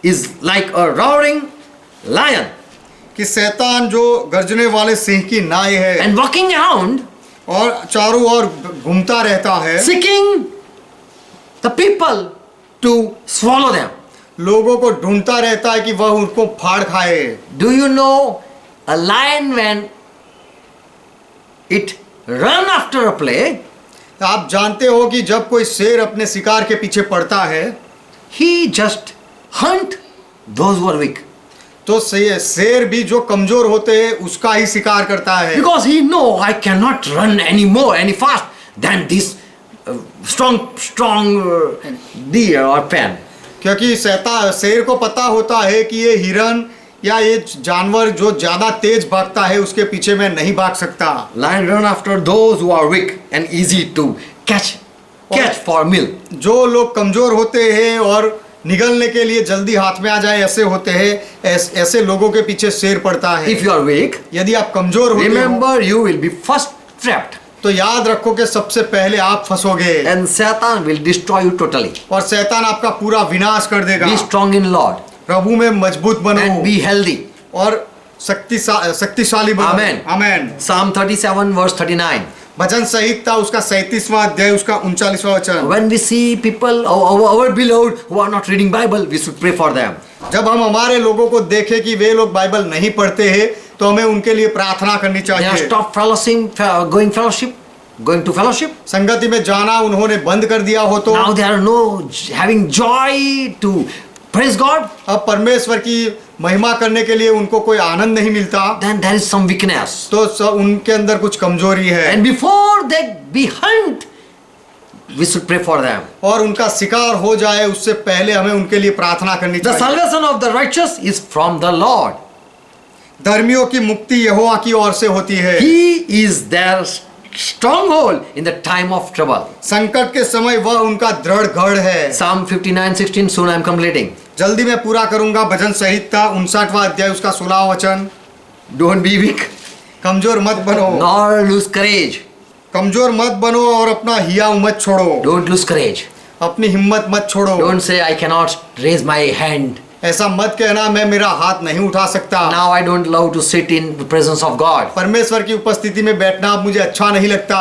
is like a roaring lion कि शैतान जो गर्जने वाले सिंह की नाई है and walking around, और चारों ओर घूमता रहता है, seeking the people to swallow them. लोगों को ढूंढता रहता है कि वह उनको फाड़ खाए। Do you know a lion when it run after a prey, आप जानते हो कि जब कोई शेर अपने शिकार के पीछे पड़ता है, he just hunt those who are weak. तो शेर भी जो कमजोर होते हैं उसका ही शिकार करता है। Because he know I cannot run any fast than this strong deer or fan. क्योंकि शेर को पता होता है कि ये हिरन या ये जानवर जो ज्यादा तेज भागता है उसके पीछे मैं नहीं भाग सकता। Lion run after those who are weak and easy to catch for meal. जो लोग कमजोर होते हैं और निगलने के लिए जल्दी हाथ में आ जाए ऐसे होते हैं, ऐसे लोगों के पीछे शेर पड़ता है। If you are weak, यदि आप कमजोर होते हो, remember you will be first trapped. तो याद रखो कि सबसे पहले आप फंसोगे And Satan will destroy you totally. और शैतान आपका पूरा विनाश कर देगा। Be strong in Lord प्रभु में मजबूत बनो and be healthy. और शक्तिशाली बनो। Amen. आमेन। Psalm 37 verse 39. भजन संहिता उसका 37वां अध्याय उसका 39वां वचन। When we see people, our beloved who are not reading Bible, we should pray for them. जब हम हमारे लोगों को देखें कि वे लोग बाइबल नहीं पढ़ते हैं तो हमें उनके लिए प्रार्थना करनी They have चाहिए। stopped going to fellowship. संगति में जाना उन्होंने बंद कर दिया हो तो Now they are having joy to praise God, अब परमेश्वर की महिमा करने के लिए उनको कोई आनंद नहीं मिलता, then there is some weakness. तो उनके अंदर कुछ कमजोरी है, And before they be hunt, we should pray for them. और उनका शिकार हो जाए उससे पहले हमें उनके लिए प्रार्थना करनी The चाहिए। salvation of the righteous is from the Lord. धर्मियों की मुक्ति यहोवा की ओर से होती है। He is their stronghold in the time of trouble. संकट के समय वह उनका दृढ़ गढ़ है। Psalm 59:16, soon I am completing. जल्दी मैं पूरा करूंगा। भजन संहिता 59वां अध्याय उसका 16वां वचन। Don't be weak, कमजोर मत बनो, nor lose courage. कमजोर मत बनो और अपना हिया मत छोड़ो, Don't lose courage. अपनी हिम्मत मत छोड़ो। Don't say, I cannot raise my hand. ऐसा मत कहना मैं मेरा हाथ नहीं उठा सकता, Now I don't love to sit in the presence of God. परमेश्वर की उपस्थिति में बैठना अब मुझे अच्छा नहीं लगता,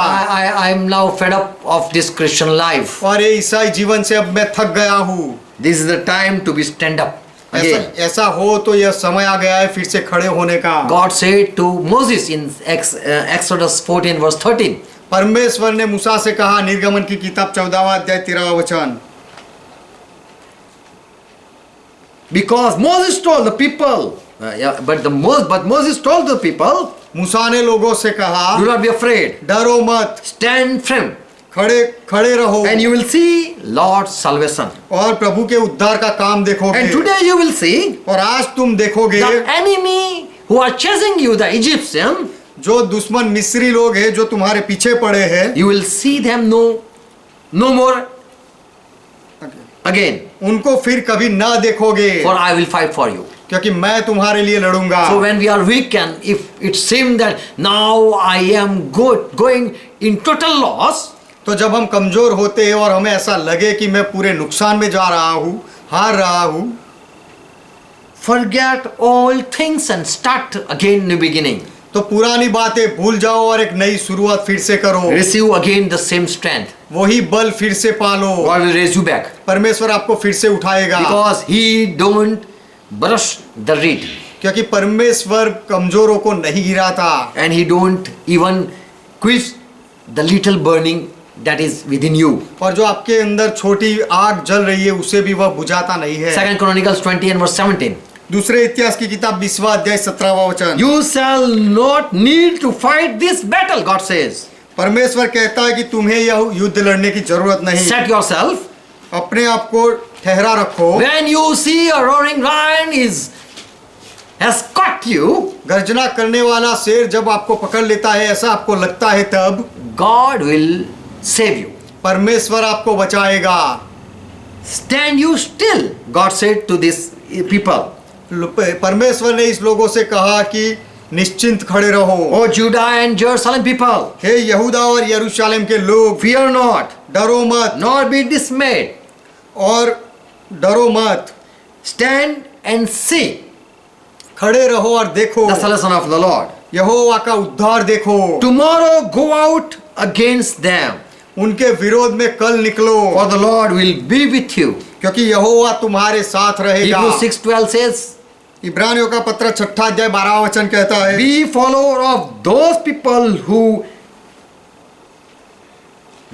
I am now fed up of this Christian life. और ये ईसाई जीवन से अब मैं थक गया हूँ। This is the time to be stand up again. ऐसा हो तो यह समय आ गया है फिर से खड़े होने का। God said to Moses in Exodus 14 verse 13. परमेश्वर ने मूसा से कहा, निर्गमन की किताब 14वां अध्याय 13वां वचन। Because Moses told the people, but Moses told the people, मूसा ने लोगों से कहा, do not be afraid, डरो मत, stand firm, खड़े खड़े रहो, and you will see Lord's salvation. और प्रभु के उद्धार का काम देखोगे। And today you will see और आज तुम देखोगे the enemy who are chasing you, the Egyptian, जो दुश्मन मिस्री लोग हैं जो तुम्हारे पीछे पड़े हैं, you will see them no more again. उनको फिर कभी ना देखोगे, For I will fight for you. क्योंकि मैं तुम्हारे लिए लड़ूंगा। So when we are weak and if it seems that now I am going in total loss, तो जब हम कमजोर होते हैं और हमें ऐसा लगे कि मैं पूरे नुकसान में जा रहा हूँ, हार रहा हूँ, forget all things and start again in the beginning. तो पुरानी बातें भूल जाओ और एक नई शुरुआत फिर से करो। Receive again the same strength. वही बल फिर से पालो, God will raise you back. परमेश्वर आपको फिर से उठाएगा। Because He don't brush the reed. क्योंकि परमेश्वर कमजोरों को नहीं गिराता, And He don't even quench the little burning that is within you. और जो आपके अंदर छोटी आग जल रही है उसे भी वह बुझाता नहीं है। 2 Chronicles 20 and verse 17. दूसरे इतिहास की किताब 20वां अध्याय 17वां वचन। You shall not need to fight this battle, God says. परमेश्वर कहता है कि तुम्हें यह युद्ध लड़ने की जरूरत नहीं। Set yourself. अपने आप को ठहरा रखो। When you see a roaring lion has caught you, गर्जना करने वाला शेर जब आपको पकड़ लेता है, ऐसा आपको लगता है, तब God will save you. परमेश्वर आपको बचाएगा। Stand you still, God said to these people. परमेश्वर ने इस लोगों से कहा कि निश्चिंत खड़े रहो। O Judah and Jerusalem people, हे यहूदा और यरूशलेम के लोग, fear not, डरो मत nor be dismayed. और डरो मत, Stand and see खड़े रहो और देखो the salvation of the Lord. यहोवा का उद्धार देखो। Tomorrow go out against them, उनके विरोध में कल निकलो, for the Lord will be with you. क्योंकि यहोवा तुम्हारे साथ रहेगा। Hebrews 6:12 says, इब्रानियों का पत्र 6 अध्याय 12वां वचन कहता है, be follower of those people who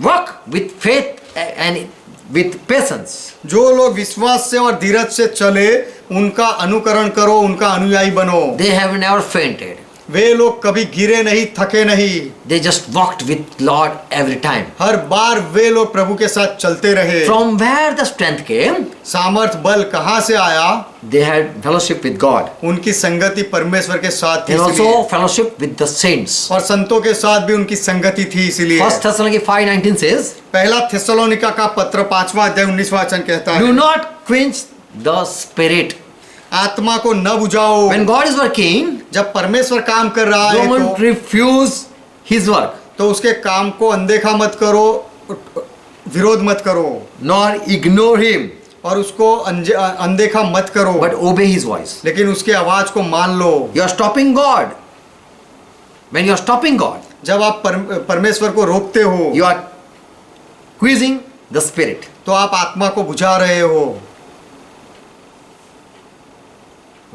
work with faith and with patience. जो लोग विश्वास से और धीरज से चले उनका अनुकरण करो, उनका अनुयायी बनो। They have never fainted. वे लोग कभी गिरे नहीं, थके नहीं, They just walked with Lord every time. हर बार वे लोग प्रभु के साथ चलते रहे। From where the strength came, सामर्थ बल कहाँ से आया? they had fellowship with God उनकी संगति परमेश्वर के साथ थी, and इसलिए। also fellowship with the saints. और संतों के साथ भी उनकी संगति थी, इसलिए। 1 Thessalonians 5:19 says, पहला थिस्सलुनीका का पत्र 5वां अध्याय 19वां वचन कहता do है, not quench the spirit. आत्मा को न बुझाओ। When God is working, जब परमेश्वर काम कर रहा है don't refuse His work, तो उसके काम को अनदेखा मत करो, विरोध मत करो, nor ignore Him, और उसको अनदेखा मत करो, but obey His voice. लेकिन उसके आवाज को मान लो। You are stopping God. When you are stopping God, जब आप परमेश्वर को रोकते हो, you are quenching the spirit. तो आप आत्मा को बुझा रहे हो।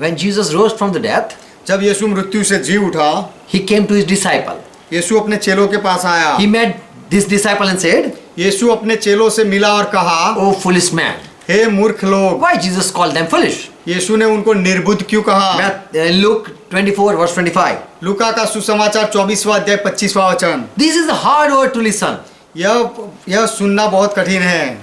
When Jesus rose from the death, जब यीशु मृत्यु से जी उठा, He came to His disciple. यीशु अपने चेलों के पास आया। He met this disciple and said, यीशु अपने चेलों से मिला और कहा, "O foolish man, हे मूर्ख लोग। Why Jesus called them foolish? यीशु ने उनको निर्बुद्ध क्यों कहा? Luke 24 verse 25. लूका का सुसमाचार 24वां अध्याय 25वां वचन। This is a hard word to listen. यह सुनना बहुत कठिन है,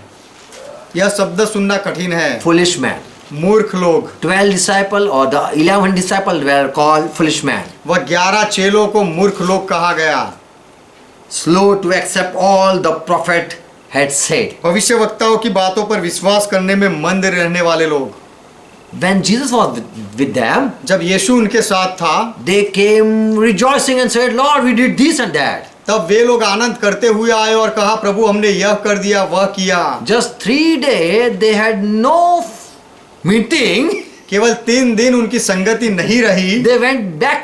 यह शब्द सुनना कठिन है। Foolish man. मूर्ख लोग। 12 disciples or the 11 disciples were called foolish man. वह 11 चेलों को मूर्ख लोग कहा गया। Slow to accept all the prophet had said. भविष्यवक्ताओं की बातों पर विश्वास करने में मंद रहने वाले लोग। When Jesus was with them, जब यीशु उनके साथ था, they came rejoicing and said, Lord, we did this and that. तब वे लोग आनंद करते हुए आए और कहा, प्रभु हमने यह कर दिया, वह किया। Just 3 days they had no meeting. केवल 3 दिन उनकी संगति नहीं रही, They went back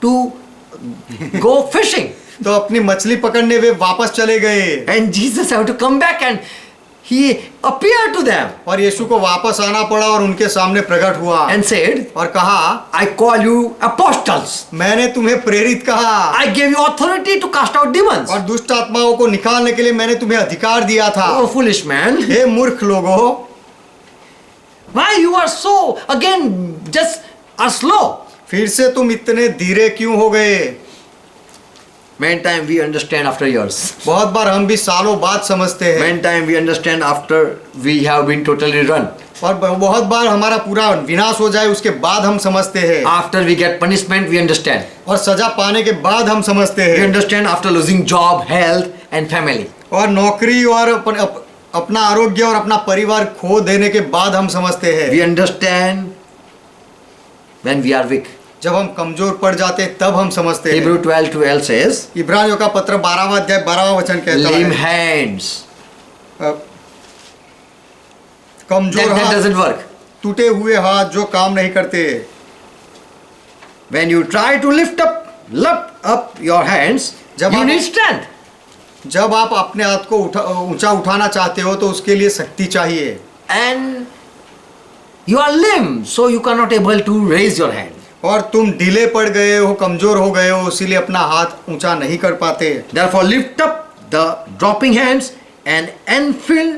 to go fishing. तो अपनी मछली पकड़ने वे वापस चले गए। And Jesus had to come back and he appeared to them और यीशु को वापस आना पड़ा और उनके सामने प्रकट हुआ and said, और कहा, I call you apostles. मैंने तुम्हें प्रेरित कहा I gave you authority to cast out demons. और दुष्ट आत्माओं को निकालने के लिए मैंने तुम्हें अधिकार दिया था। Oh, foolish man. हे मूर्ख लोगों, Why you are so, again, just are slow? फिर से तुम इतने धीरे क्यों हो गए? Many times we understand after years. बहुत बार हम भी सालों बाद समझते हैं Many times we understand after we have been totally run. और बहुत बार हमारा पूरा विनाश हो जाए उसके बाद हम समझते हैं। After we get punishment, we understand. और सजा पाने के बाद हम समझते We हैं। understand after losing job, health, and family. और नौकरी और अपना आरोग्य और अपना परिवार खो देने के बाद हम समझते हैं। We understand when we are weak. जब हम कमजोर पड़ जाते तब हम समझते हैं। Hebrew 12:12 says, इब्रानियों का पत्र 12वां अध्याय 12वां वचन कहता lame है, hands. कमजोर That हाथ, doesn't work. टूटे हुए हाथ जो काम नहीं करते। When you try to lift up your hands, जब you आप- need strength. जब आप अपने हाथ को ऊंचा उठाना चाहते हो तो उसके लिए शक्ति चाहिए। And you are lame, so you cannot able to raise your hand. और तुम ढीले पड़ गए हो, कमजोर हो गए हो, इसीलिए अपना हाथ ऊंचा नहीं कर पाते। Therefore, lift up the dropping hands and enfeeble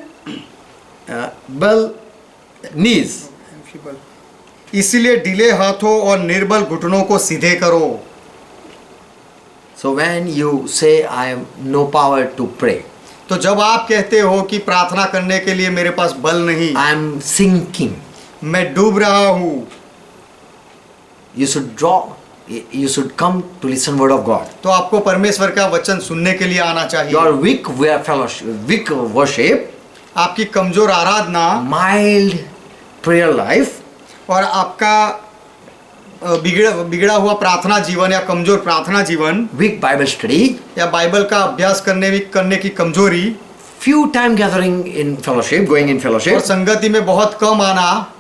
knees. इसीलिए ढीले हाथों और निर्बल घुटनों को सीधे करो। So when you say, I have no power to pray, तो जब आप कहते हो कि प्रार्थना करने के लिए मेरे पास बल नहीं, I am sinking, मैं डूब रहा हूँ, you should come to listen word of God. तो आपको परमेश्वर का वचन सुनने के लिए आना चाहिए। Your weak worship, आपकी कमजोर आराधना mild prayer life, और आपका बिगड़ा हुआ प्रार्थना जीवन या कमजोर प्रार्थना जीवन weak Bible study, या बाइबल का अभ्यास करने की कमजोरी few time gathering in fellowship, going in और fellowship, संगति में बहुत कम आना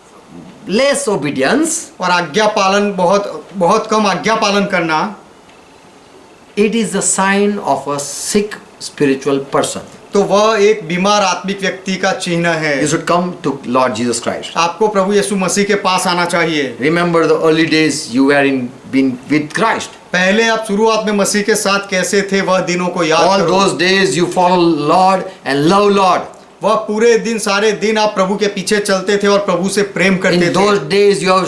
less obedience, और आज्ञा पालन बहुत कम आज्ञा पालन करना, it is a sign of a sick spiritual person. तो वह एक बीमार आत्मिक व्यक्ति का चिन्ह है। You should come to Lord Jesus Christ. आपको प्रभु यीशु मसीह के पास आना चाहिए। Remember the early days you were been with Christ. पहले आप शुरुआत में मसीह के साथ कैसे थे वह दिनों को याद All करो। those days you follow Lord and love Lord. वह पूरे दिन सारे दिन आप प्रभु के पीछे चलते थे और प्रभु से प्रेम In करते थे। those days you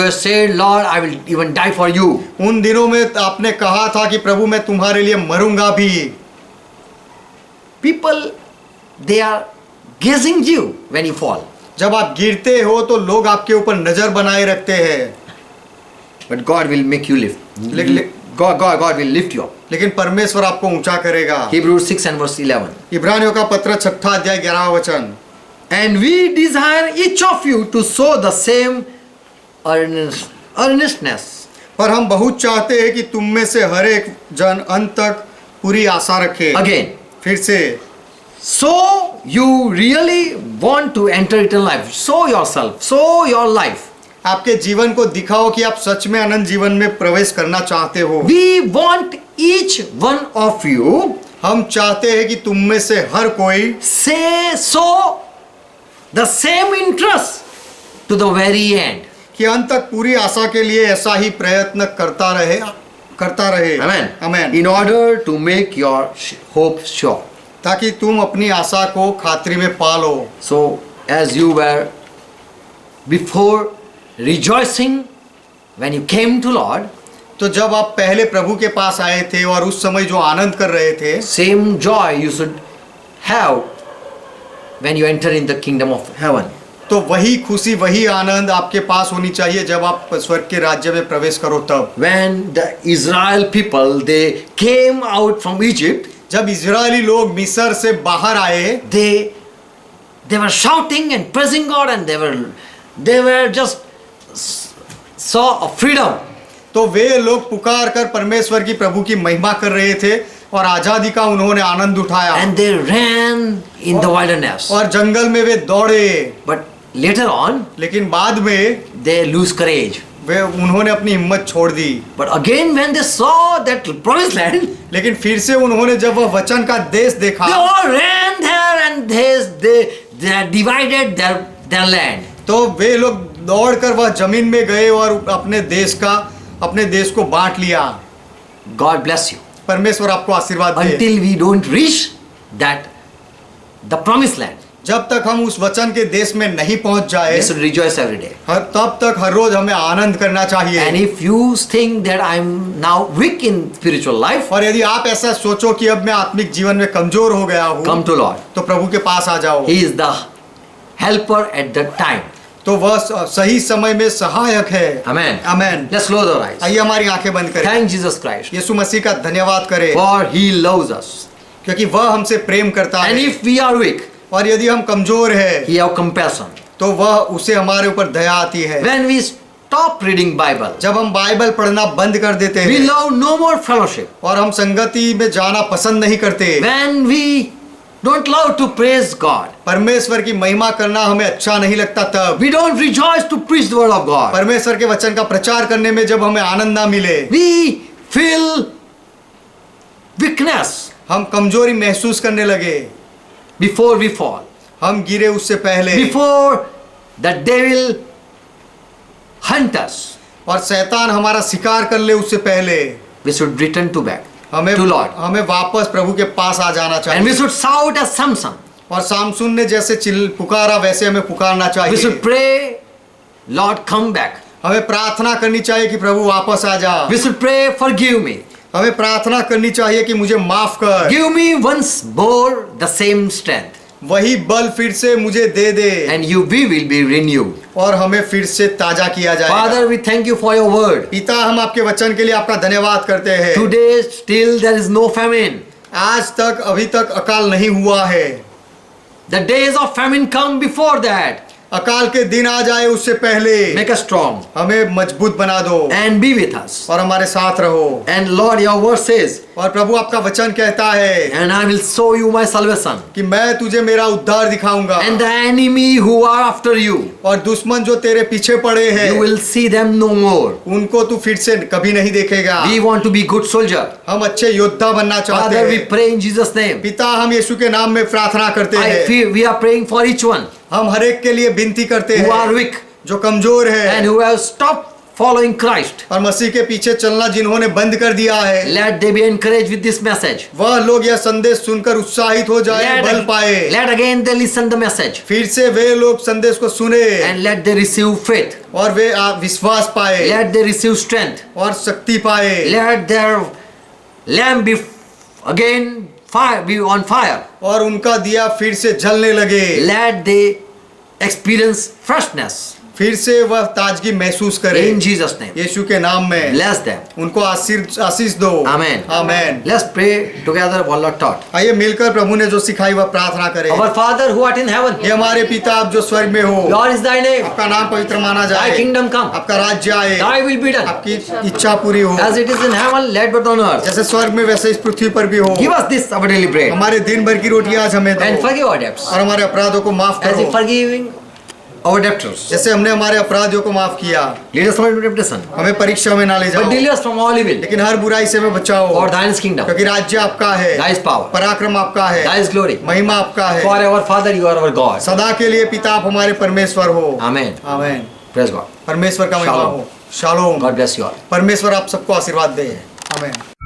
have said, Lord, I will even die for you. उन दिनों में आपने कहा था कि प्रभु मैं तुम्हारे लिए मरूंगा भी। People, they are gazing you when you fall. जब आप गिरते हो तो लोग आपके ऊपर नजर बनाए रखते हैं, But God will make you lift. ले- God will lift you up. लेकिन परमेश्वर आपको ऊंचा करेगा। Hebrews 6 and verse 11. इब्रानियों का पत्र 6 अध्याय 11 वचन। And we desire each of you to show the same earnestness. पर हम बहुत चाहते हैं कि तुम में से हर एक जन अंत तक पूरी आशा रखे। Again. फिर से, So you really want to enter eternal life. Show yourself. Show your life. आपके जीवन को दिखाओ कि आप सच में अनंत जीवन में प्रवेश करना चाहते हो। We want each one of you हम चाहते हैं कि तुम में से हर कोई show the same interest to the very end. कि अंत तक पूरी आशा के लिए ऐसा ही प्रयत्न करता रहे। Amen. Amen. In order to make your hope sure. ताकि तुम अपनी आशा को खातरी में पालो। So as you were before rejoicing when you came to Lord, तो जब आप पहले प्रभु के पास आए थे और उस समय जो आनंद कर रहे थे, same joy you should have when you enter in the kingdom of heaven. तो वही खुशी वही आनंद आपके पास होनी चाहिए जब आप स्वर्ग के राज्य में प्रवेश करो तब। When the Israel people, they came out from Egypt, जब इजरायली लोग मिस्र से बाहर आए, they were shouting and praising God, and they were just saw a freedom. तो वे लोग पुकार कर परमेश्वर की प्रभु की महिमा कर रहे थे और आजादी का उन्होंने आनंद उठाया, And they ran in the wilderness. और जंगल में वे दौड़े। But later on, लेकिन बाद में they lose courage. वे उन्होंने अपनी हिम्मत छोड़ दी। But again, when they saw that promised land, लेकिन फिर से उन्होंने जब वह वचन का देश देखा, they all ran there and they divided their land. तो वे लोग दौड़कर वह जमीन में गए और अपने देश को बांट लिया। God bless you. परमेश्वर आपको आशीर्वाद दे। Until we don't reach the promised land, जब तक हम उस वचन के देश में नहीं पहुंच जाए, we should rejoice every day. तब तक हर रोज हमें आनंद करना चाहिए। And if you think that I'm now weak in spiritual life, और यदि आप ऐसा सोचो कि अब मैं आत्मिक जीवन में कमजोर हो गया हूँ, come to Lord. तो प्रभु के पास आ जाओ। He is the helper at that time. तो वह सही समय में सहायक है। Amen. Amen. Let's close our eyes. आइए हमारी आंखें बंद करें। Thank Jesus Christ, यीशु मसीह का धन्यवाद करें, for He loves us. क्योंकि वह हमसे प्रेम करता And है। if we are weak, और यदि हम कमजोर है, He have compassion. तो वह उसे हमारे ऊपर दया आती है। When we stop reading Bible, जब हम बाइबल पढ़ना बंद कर देते we हैं love no more fellowship. और हम संगति में जाना पसंद नहीं करते, When we don't love to praise God, परमेश्वर की महिमा करना हमें अच्छा नहीं लगता, तब we don't rejoice to preach the word of God, परमेश्वर के वचन का प्रचार करने में जब हमें आनंद ना मिले, we feel weakness हम कमजोरी महसूस करने लगे, before we fall, हम गिरे उससे पहले, before the devil hunt us, और शैतान हमारा शिकार कर ले उससे पहले, we should return back हमें to Lord. हमें वापस प्रभु के पास आ जाना And we चाहिए। should shout as Samson. और सामसून ने जैसे पुकारा वैसे हमें पुकारना We चाहिए। should pray, Lord, come back. हमें प्रार्थना करनी चाहिए कि प्रभु वापस आ जा। We should pray, forgive me. हमें प्रार्थना करनी चाहिए कि मुझे माफ कर, Give me once more the same strength, वही बल फिर से मुझे दे दे, and we will be renewed. और हमें फिर से ताजा किया जाएगा। Father, we thank you for your word. पिता, हम आपके वचन के लिए आपका धन्यवाद करते हैं। Today, still there is no famine. आज तक अभी तक अकाल नहीं हुआ है। The days of famine come before that. अकाल के दिन आ जाए उससे पहले Make us strong हमें मजबूत बना दो and be with us. और हमारे साथ रहो। And Lord, your word says, और प्रभु आपका वचन कहता है and I will show you my salvation. कि मैं तुझे मेरा उद्धार दिखाऊंगा, And the enemy who are after you, और दुश्मन जो तेरे पीछे पड़े हैं you will see them no more. उनको तू फिर से कभी नहीं देखेगा। We want to be good soldier. हम अच्छे योद्धा बनना चाहते Father, we हैं। pray in Jesus' name. पिता, हम यीशु के नाम में प्रार्थना करते हैं। We are praying for each one हम हर एक के लिए विनती करते who are हैं weak जो कमजोर है and who have stopped following Christ. और मसीह के पीछे चलना जिन्होंने बंद कर दिया है, Let they be encouraged with this message. वह लोग यह संदेश सुनकर उत्साहित हो जाए, बल पाए। Let again they listen the message फिर से वे लोग संदेश को सुने and let they receive faith. और वे विश्वास पाए Let they receive strength. और शक्ति पाए। Let their lamp be again be on fire. और उनका दिया फिर से जलने लगे। Let they experience freshness. फिर से वह ताजगी महसूस करे। In Jesus' name. यीशु के नाम में Bless them. उनको आशीष दो। Amen. Amen. Let's pray together what Lord taught. आइए मिलकर प्रभु ने जो सिखाई वह प्रार्थना करें। Our Father who art in heaven, ये हमारे पिता आप जो स्वर्ग में हो, Lord is thy name. आपका नाम पवित्र माना Thy जाए, kingdom come. आपका राज्य आए, Thy will be done. आपकी इच्छा पूरी हो, As it is in heaven, let but on earth. जैसे स्वर्ग में वैसे इस पृथ्वी पर भी हो। Give us this our daily bread. हमारे दिन भर की रोटी आज हमें And दो forgive our debts. और हमारे अपराधों को माफ As करो, if forgiving our debtors. जैसे हमने हमारे अपराधियों को माफ किया। Lead us not into temptation, हमें परीक्षा में ना ले but जाओ, deliver us from all evil. लेकिन हर बुराई से हमें बचाओ, For thine is kingdom, क्योंकि राज्य आपका है, thy is power, पराक्रम आपका है, thy is glory. महिमा आपका है। Forever, Father, you are our God. सदा के लिए पिता आप हमारे परमेश्वर हो। Amen. आमेन। Praise God. परमेश्वर का महिमा शालोम। हो। Shalom. God bless you all. परमेश्वर आप सबको आशीर्वाद दे। आमेन।